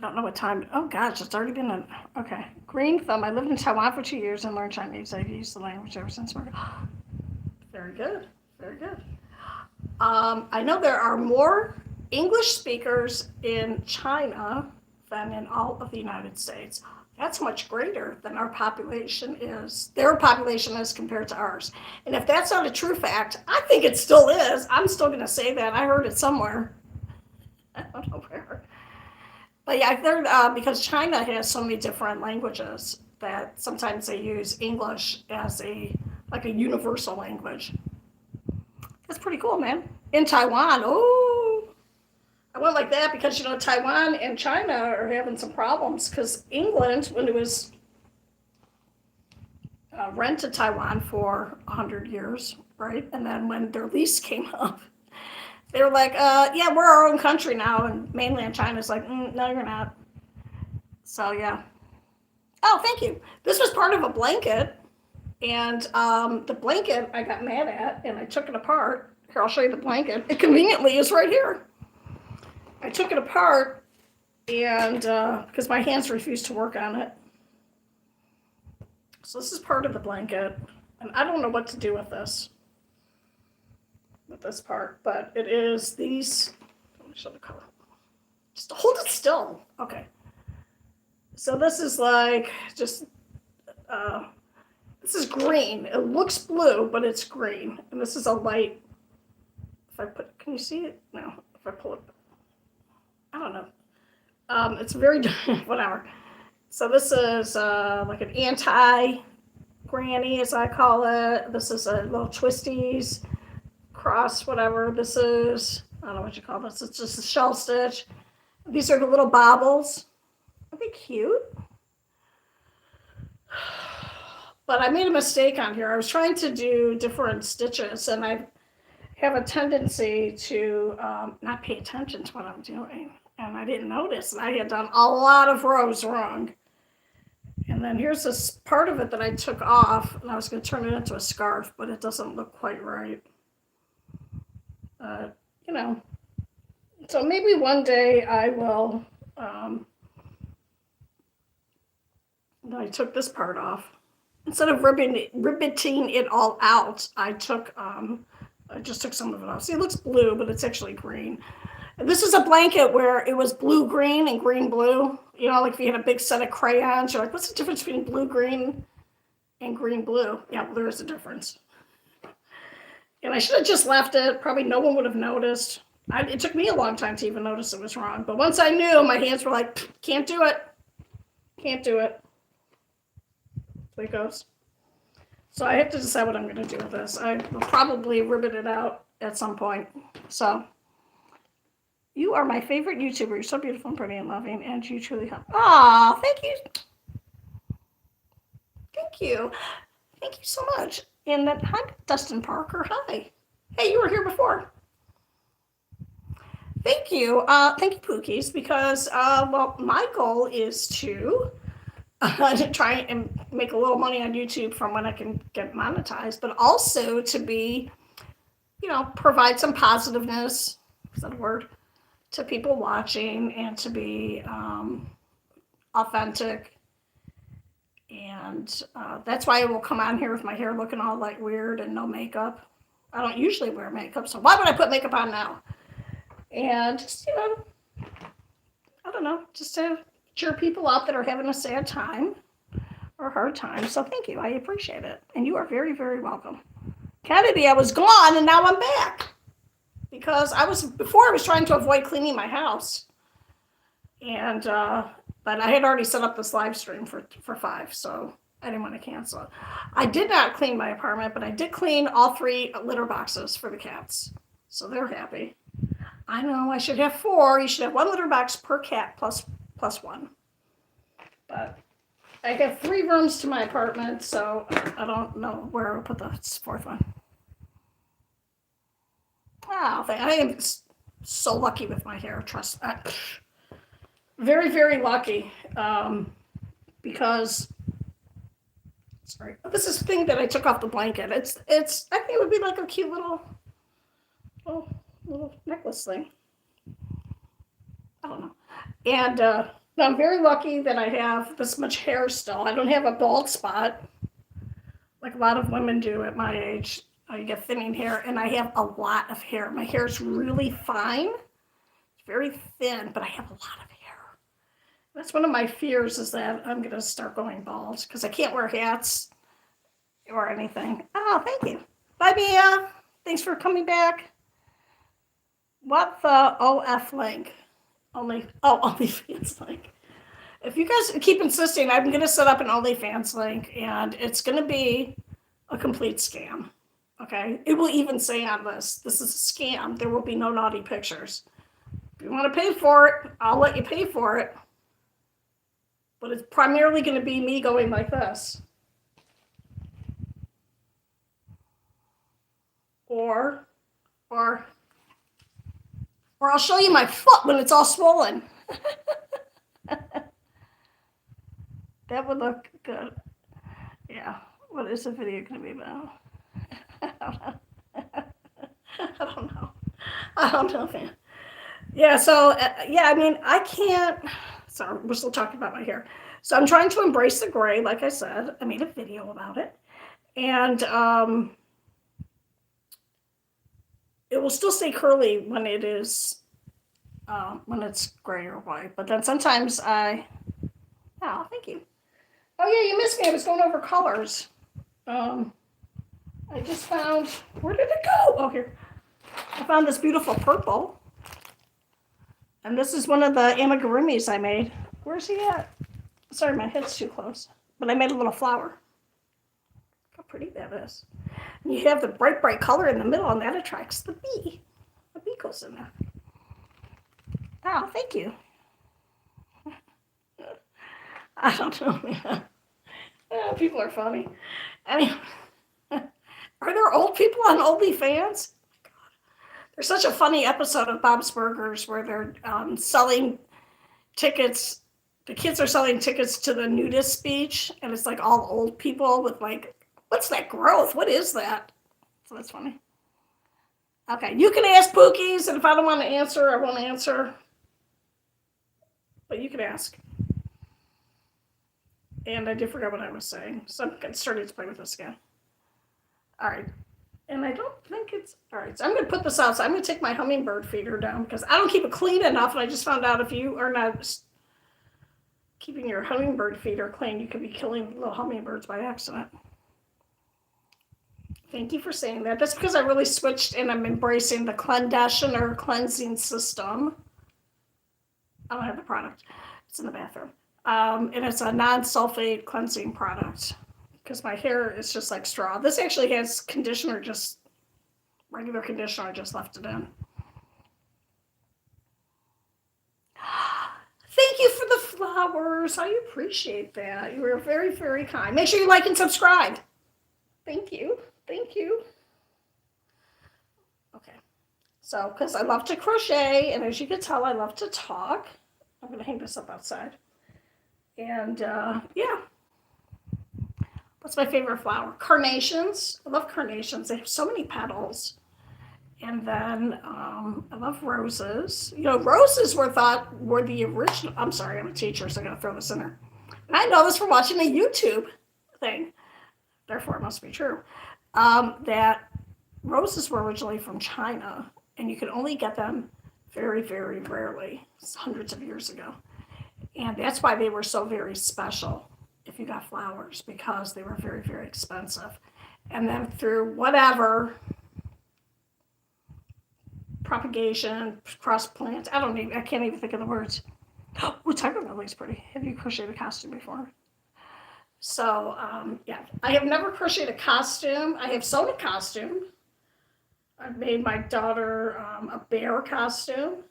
don't know what time. Oh gosh, it's already been okay. Green thumb. I lived in Taiwan for 2 years and learned Chinese. I've used the language ever since. Very good. Very good. I know there are more English speakers in China than in all of the United States. That's much greater than our population is. Their population is compared to ours. And if that's not a true fact, I think it still is. I'm still going to say that. I heard it somewhere. I don't know where. But yeah, I've heard because China has so many different languages that sometimes they use English as a universal language. That's pretty cool, man. In Taiwan, I went like that because, Taiwan and China are having some problems because England, when it was rented Taiwan for 100 years, right? And then when their lease came up, they were like, yeah, we're our own country now. And mainland China's like, no, you're not. So, yeah. Oh, thank you. This was part of a blanket. And the blanket I got mad at, and I took it apart. Here, I'll show you the blanket. It conveniently is right here. I took it apart, and because my hands refused to work on it. So this is part of the blanket, and I don't know what to do with this part, but it is these. Let me show the color. Just hold it still. Okay. So this is this is green. It looks blue, but it's green, and this is a light. Can you see it? No. If I pull it. I don't know. It's very, whatever. So this is like an anti-granny, as I call it. This is a little twisties, cross, whatever. This is, I don't know what you call this. It's just a shell stitch. These are the little baubles. Are they cute? But I made a mistake on here. I was trying to do different stitches, and I have a tendency to not pay attention to what I'm doing. And I didn't notice. And I had done a lot of rows wrong. And then here's this part of it that I took off. And I was going to turn it into a scarf, but it doesn't look quite right. So maybe one day I will. I took this part off. Instead of ribbiting it all out, I just took some of it off. See, it looks blue, but it's actually green. This is a blanket where it was blue-green and green-blue. You know, like if you had a big set of crayons, you're like, what's the difference between blue-green and green-blue? Yeah, well, there is a difference. And I should have just left it. Probably no one would have noticed. It took me a long time to even notice it was wrong. But once I knew, my hands were like, can't do it. Can't do it. There it goes. So I have to decide what I'm going to do with this. I will probably ribbon it out at some point. So, you are my favorite YouTuber. You're so beautiful and pretty and loving, and you truly help. Aw, thank you. Thank you. Thank you so much. And then, hi, Dustin Parker. Hi. Hey, you were here before. Thank you. Thank you, Pookies, because, well, my goal is to try and make a little money on YouTube from when I can get monetized, but also to be, provide some positiveness, is that a word, to people watching, and to be authentic. And that's why I will come on here with my hair looking all like weird and no makeup. I don't usually wear makeup, so why would I put makeup on now? And just, I don't know, just to cheer people up that are having a sad time or hard time. So thank you. I appreciate it. And you are very, very welcome. Kennedy, I was gone and now I'm back. Because before I was trying to avoid cleaning my house. And, but I had already set up this live stream for 5, so I didn't want to cancel it. I did not clean my apartment, but I did clean all 3 litter boxes for the cats. So they're happy. I know, I should have 4. You should have 1 litter box per cat plus 1. But I have 3 rooms to my apartment, so I don't know where I'll put the 4th one. Wow, I am so lucky with my hair, trust me. Very, very lucky. Because, sorry, this is the thing that I took off the blanket. I think it would be like a cute little necklace thing. I don't know. And I'm very lucky that I have this much hair still. I don't have a bald spot like a lot of women do at my age. You get thinning hair, and I have a lot of hair. My hair is really fine. It's very thin, but I have a lot of hair. That's one of my fears, is that I'm going to start going bald because I can't wear hats or anything. Oh, thank you. Bye, Mia. Thanks for coming back. What the OF link? OnlyFans link. If you guys keep insisting, I'm going to set up an OnlyFans link, and it's going to be a complete scam. Okay? It will even say on this is a scam. There will be no naughty pictures. If you want to pay for it, I'll let you pay for it. But it's primarily going to be me going like this. Or I'll show you my foot when it's all swollen. That would look good. Yeah. What is the video going to be about? I don't know, man. Yeah, so, I mean, I can't. Sorry, we're still talking about my hair. So I'm trying to embrace the gray, like I said. I made a video about it. And it will still stay curly when it is, when it's gray or white. But then sometimes oh, thank you. Oh, yeah, you missed me. I was going over colors. I just found, where did it go? Oh, here. I found this beautiful purple. And this is one of the amigurumis I made. Where's he at? Sorry, my head's too close. But I made a little flower. Look how pretty that is. And you have the bright, bright color in the middle, and that attracts the bee. The bee goes in there. Oh, thank you. I don't know, man. People are funny. Anyway, are there old people on OnlyFans? There's such a funny episode of Bob's Burgers where they're selling tickets. The kids are selling tickets to the nudist beach, and it's like all old people with like, what's that growth? What is that? So that's funny. Okay, you can ask Pookies, and if I don't want to answer, I won't answer. But you can ask. And I did forget what I was saying, so I'm getting started to play with this again. All right. And I don't think it's, all right, so I'm going to put this out. So I'm going to take my hummingbird feeder down because I don't keep it clean enough. And I just found out if you are not keeping your hummingbird feeder clean, you could be killing little hummingbirds by accident. Thank you for saying that. That's because I really switched and I'm embracing the conditioner cleansing system. I don't have the product. It's in the bathroom. And it's a non-sulfate cleansing product because my hair is just like straw. This actually has conditioner, just regular conditioner. I just left it in. Thank you for the flowers. I appreciate that. You were very, very kind. Make sure you like and subscribe. Thank you. Thank you. Okay. So, because I love to crochet, and as you can tell, I love to talk. I'm going to hang this up outside. And, yeah. What's my favorite flower? Carnations. I love carnations. They have so many petals. And then I love roses. You know, roses were the original. I'm sorry, I'm a teacher, so I got to throw this in there. And I know this from watching a YouTube thing. Therefore, it must be true. That roses were originally from China, and you could only get them very, very rarely. It's hundreds of years ago. And that's why they were so very special if you got flowers, because they were very, very expensive. And then through whatever propagation, cross plant, I can't even think of the words. Oh, Tiger Lily's pretty. Have you crocheted a costume before? So, yeah, I have never crocheted a costume. I have sewn a costume. I've made my daughter a bear costume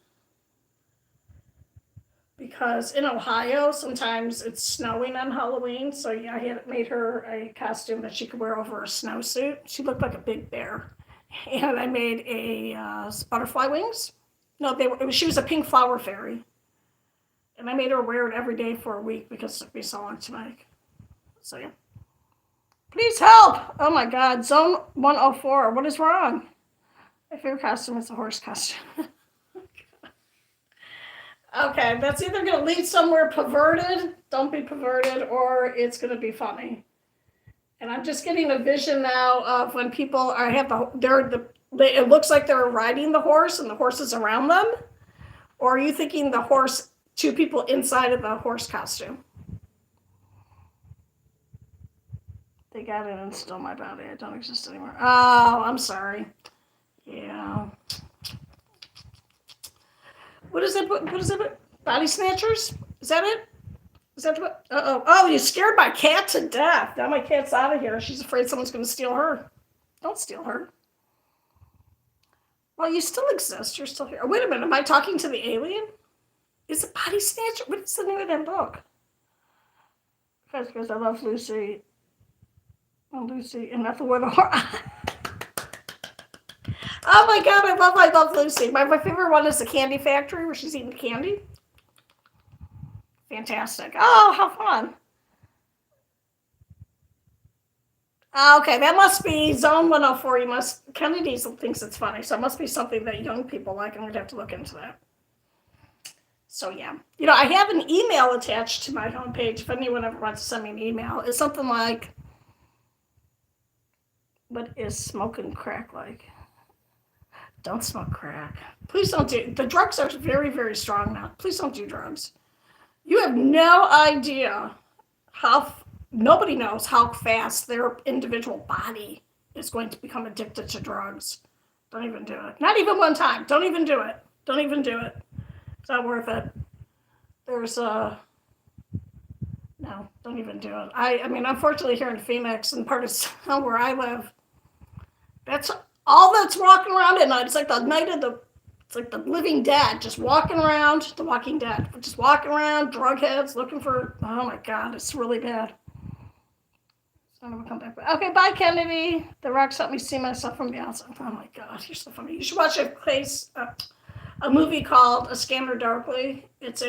because in Ohio, sometimes it's snowing on Halloween. So, yeah, I had made her a costume that she could wear over a snowsuit. She looked like a big bear. And I made a butterfly wings. No, she was a pink flower fairy. And I made her wear it every day for a week because it took me so long to make. So, yeah. Please help! Oh my God, Zone 104. What is wrong? My favorite costume is a horse costume. Okay, that's either going to lead somewhere perverted, don't be perverted, or it's going to be funny. And I'm just getting a vision now of when people it looks like they're riding the horse and the horse is around them. Or are you thinking the horse, two people inside of the horse costume? They got it and stole my body. I don't exist anymore. Oh, I'm sorry. Yeah. What is it? What is it? Body snatchers? Is that it? Is that what? Uh-oh. Oh, you scared my cat to death. Now my cat's out of here. She's afraid someone's going to steal her. Don't steal her. Well, you still exist. You're still here. Oh, wait a minute. Am I talking to the alien? Is it Body Snatcher? What is the name of that book? Because I love Lucy. Oh, Lucy. And that's where the horse. Oh my God, I love Lucy. My favorite one is the Candy Factory where she's eating candy. Fantastic. Oh, how fun. Okay, that must be Zone 104. Kennedy thinks it's funny, so it must be something that young people like. I'm going to have to look into that. So, yeah. You know, I have an email attached to my homepage if anyone ever wants to send me an email. It's something like, what is smoking crack like? Don't smoke crack. Please don't do. The drugs are very, very strong now. Please don't do drugs. You have no idea nobody knows how fast their individual body is going to become addicted to drugs. Don't even do it. Not even one time. Don't even do it. Don't even do it. It's not worth it. No, don't even do it. I mean, unfortunately here in Phoenix and part of where I live, that's all that's walking around at night. It's like the living dead, just walking around, the Walking Dead, just walking around, drug heads, looking for, oh my God, it's really bad. So I'm gonna come back. Okay, bye, Kennedy. The rocks help me see myself from the outside. Oh my God, you're so funny. You should watch a movie called A Scanner Darkly. It's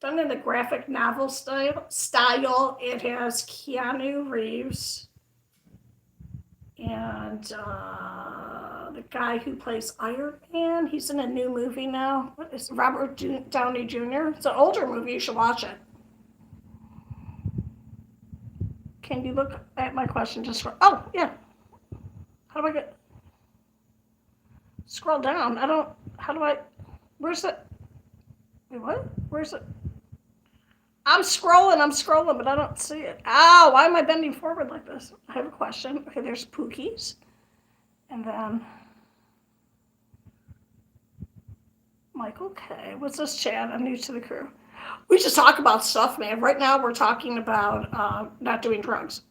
done in the graphic novel style. It has Keanu Reeves and the guy who plays Iron Man. He's in a new movie now. What is Robert Downey Jr.? It's an older movie. You should watch it. Can you look at my question just for? Oh, yeah. How do I get, scroll down? I don't, how do I, where's it? Wait, what? Where's it? I'm scrolling, but I don't see it. Ow, why am I bending forward like this? I have a question. Okay, there's Pookie's. And then Michael K. What's this chat? I'm new to the crew. We just talk about stuff, man. Right now we're talking about not doing drugs.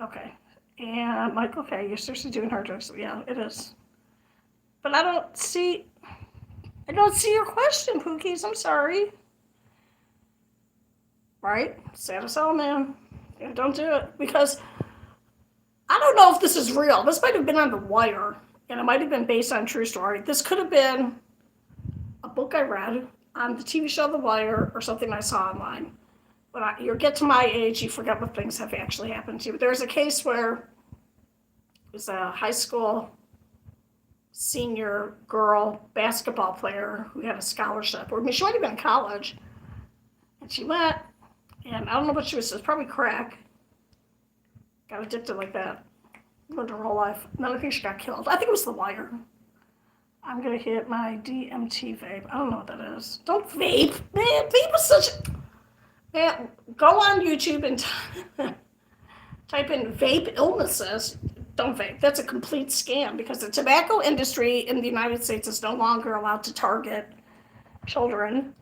Okay. And Michael K. You're seriously doing hard drugs. Yeah, it is. But I don't see your question, Pookie's. I'm sorry. Right? Sad as hell, man. Yeah, don't do it. Because I don't know if this is real. This might have been on The Wire, and it might have been based on a true story. This could have been a book I read on the TV show The Wire or something I saw online. When you get to my age, you forget what things have actually happened to you. There's a case where it was a high school senior girl basketball player who had a scholarship. Or I mean, she might have been in college. And she went, and I don't know what she was, it was probably crack. Got addicted like that. Lived her whole life. And then I think she got killed. I think it was The Wire. I'm going to hit my DMT vape. I don't know what that is. Don't vape. Man, vape is such a... Man, go on YouTube and type in vape illnesses. Don't vape. That's a complete scam because the tobacco industry in the United States is no longer allowed to target children.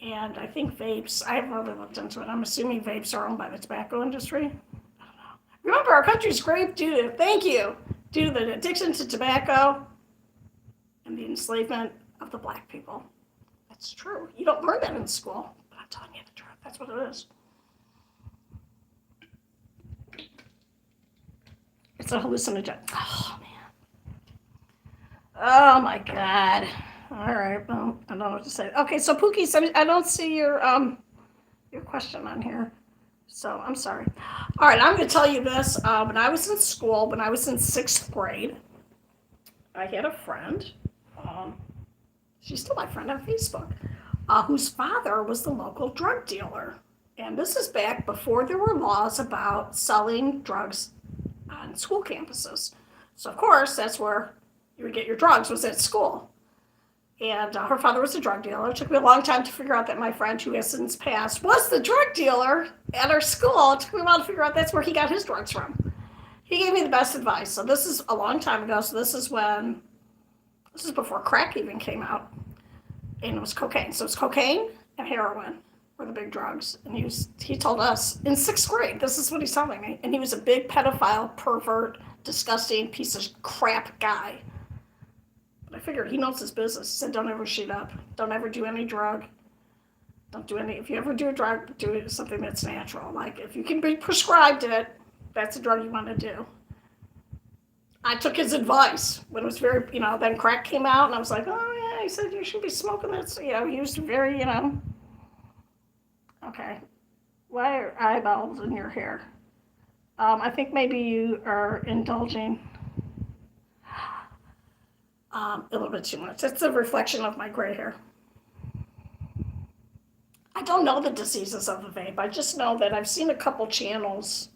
And I think vapes, I haven't really looked into it. I'm assuming vapes are owned by the tobacco industry. I don't know. Remember, our country's great due to the addiction to tobacco and the enslavement of the black people. That's true. You don't learn that in school, but I'm telling you the truth. That's what it is. It's a hallucinogen. Oh, man. Oh, my God. All right. Well, I don't know what to say. Okay, so Pookie, I don't see your question on here. So I'm sorry. All right, I'm going to tell you this. When I was in school, when I was in 6th grade, I had a friend. She's still my friend on Facebook. Whose father was the local drug dealer. And this is back before there were laws about selling drugs on school campuses. So, of course, that's where you would get your drugs, was at school. And her father was a drug dealer. It took me a long time to figure out that my friend, who has since passed, was the drug dealer at our school. It took me a while to figure out that's where he got his drugs from. He gave me the best advice. So this is a long time ago. So this is before crack even came out. And it was cocaine. So it's cocaine and heroin were the big drugs. And he told us in 6th grade, this is what he's telling me. And he was a big pedophile, pervert, disgusting piece of crap guy. But I figured he knows his business. He said, don't ever shoot up. Don't ever do any drug. If you ever do a drug, do it something that's natural. Like if you can be prescribed it, that's a drug you want to do. I took his advice when it was very, then crack came out and I was like, oh yeah, he said you should be smoking this. He was very, Okay. Why are eyeballs in your hair? I think maybe you are indulging a little bit too much. It's a reflection of my gray hair. I don't know the diseases of the vape. I just know that I've seen a couple channels,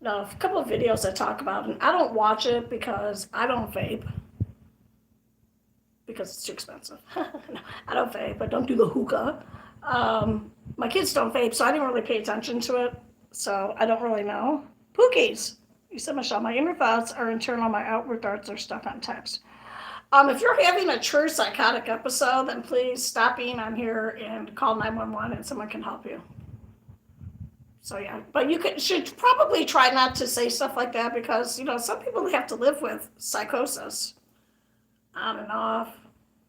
a couple of videos that talk about it, and I don't watch it because I don't vape. Because it's too expensive. No, I don't vape. I don't do the hookah. My kids don't vape, so I didn't really pay attention to it. So I don't really know. Pookies. You said, Michelle, my inner thoughts are internal, my outward thoughts are stuck on text. If you're having a true psychotic episode, then please stop being on here and call 911 and someone can help you. So yeah, but you should probably try not to say stuff like that because, some people have to live with psychosis on and off.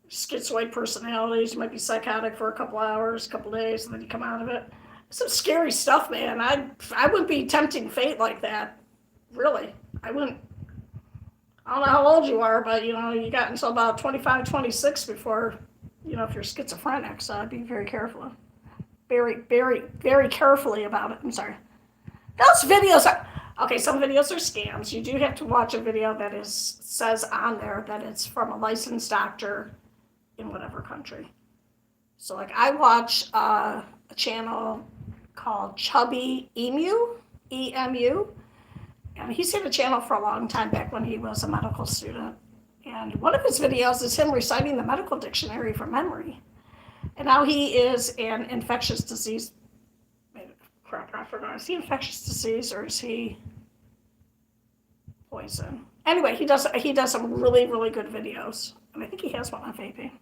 Schizoid personalities. You might be psychotic for a couple hours, a couple days, and then you come out of it. Some scary stuff, man. I wouldn't be tempting fate like that. Really. I wouldn't. I don't know how old you are, but, you got until about 25, 26 before, if you're schizophrenic. So I'd be very careful. Very, very, very carefully about it. I'm sorry. Those videos okay, some videos are scams. You do have to watch a video that says on there that it's from a licensed doctor in whatever country. So, I watch a channel called Chubby Emu, EMU, And he's had a channel for a long time back when he was a medical student. And one of his videos is him reciting the medical dictionary from memory. And now he is an infectious disease. Crap, I forgot. Is he infectious disease or is he poison? Anyway, he does some really, really good videos. And I think he has one on vaping.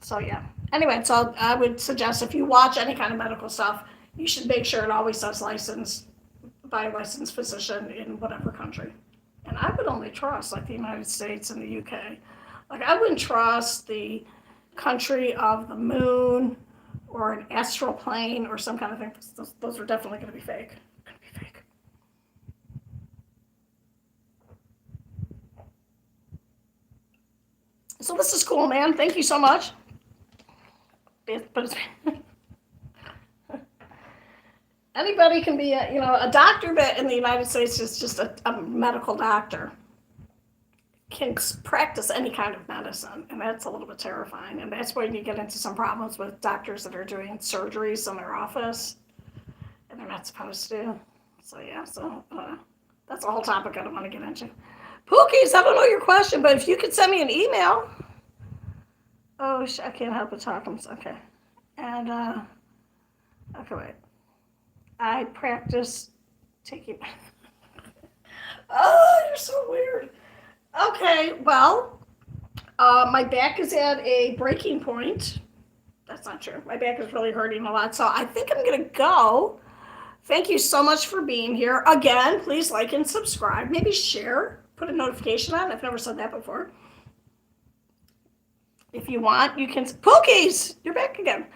So yeah. Anyway, so I would suggest if you watch any kind of medical stuff, you should make sure it always says licensed by a licensed physician in whatever country. And I would only trust like the United States and the UK. Like I wouldn't trust the country of the moon or an astral plane or some kind of thing. Those are definitely going to be fake. Going to be fake. So this is cool, man. Thank you so much. But it's anybody can be a doctor, but in the United States is just a medical doctor. Can practice any kind of medicine, and that's a little bit terrifying. And that's when you get into some problems with doctors that are doing surgeries in their office, and they're not supposed to. So yeah, that's a whole topic I don't want to get into. Pookies, I don't know your question, but if you could send me an email. Oh, I can't help but talk. Okay, and okay, wait. I practice taking. Oh, you're so weird. Okay, well, my back is at a breaking point. That's not true. My back is really hurting a lot, so I think I'm going to go. Thank you so much for being here. Again, please like and subscribe. Maybe share. Put a notification on. I've never said that before. If you want, you can. Pookies! You're back again.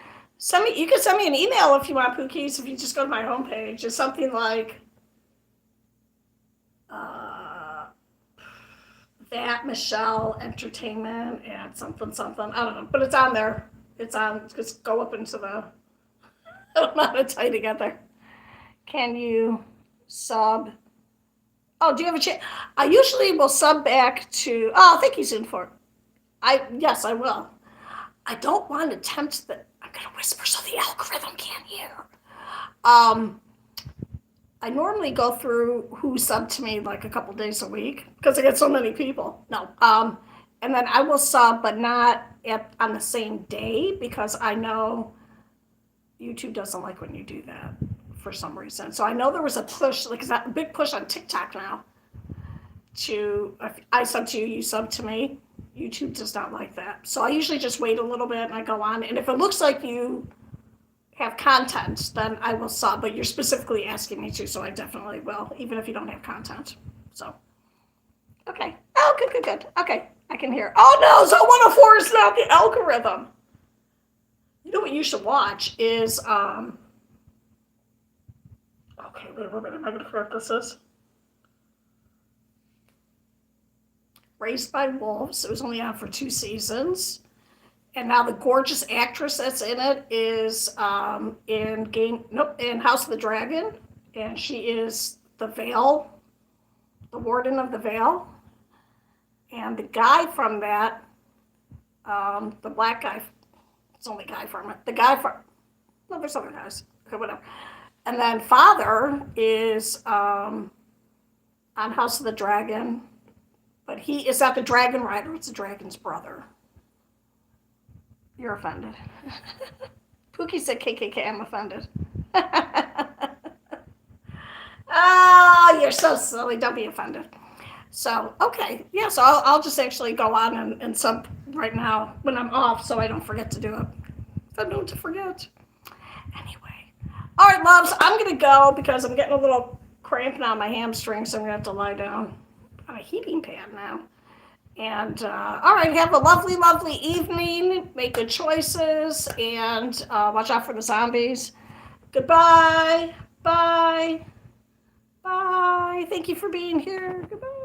You can send me an email if you want, Pookies, if you just go to my homepage. It's something like... that Michelle Entertainment and something. I don't know, but it's on there. It's on. Just go up into the. I don't know how to tie together. Can you sub? Oh, do you have a chance? I usually will sub back to. Oh, thank you, Zoom4. Yes, I will. I don't want to tempt the. I'm gonna whisper so the algorithm can't hear. I normally go through who subbed to me like a couple days a week because I get so many people. No. And then I will sub, but not on the same day because I know YouTube doesn't like when you do that for some reason. So I know there was a push, like a big push on TikTok now if I sub to you, you sub to me. YouTube does not like that. So I usually just wait a little bit and I go on. And if it looks like you have content, then I will sub, but you're specifically asking me to, so I definitely will, even if you don't have content. So, okay. Oh, good. Okay, I can hear. Oh no, Zone 104 is not the algorithm. You know what you should watch is, okay, wait a minute, am I going to forget what this is? Raised by Wolves. It was only on for 2 seasons. And now the gorgeous actress that's in it is in House of the Dragon, and she is the Vale, the Warden of the Vale. And the guy from that, the black guy, it's the only guy from it. The guy from, no, there's other guys. Okay, whatever. And then Father is on House of the Dragon, but he is not the Dragon Rider. It's the dragon's brother. You're offended. Pookie said KKK, I'm offended. Oh, you're so silly. Don't be offended. So, okay. Yeah, so I'll just actually go on and sub right now when I'm off so I don't forget to do it. I don't to forget. Anyway. All right, loves, I'm going to go because I'm getting a little cramped now on my hamstring, so I'm going to have to lie down on a heating pad now. And, all right, have a lovely, lovely evening. Make good choices. And watch out for the zombies. Goodbye. Bye. Bye. Thank you for being here. Goodbye.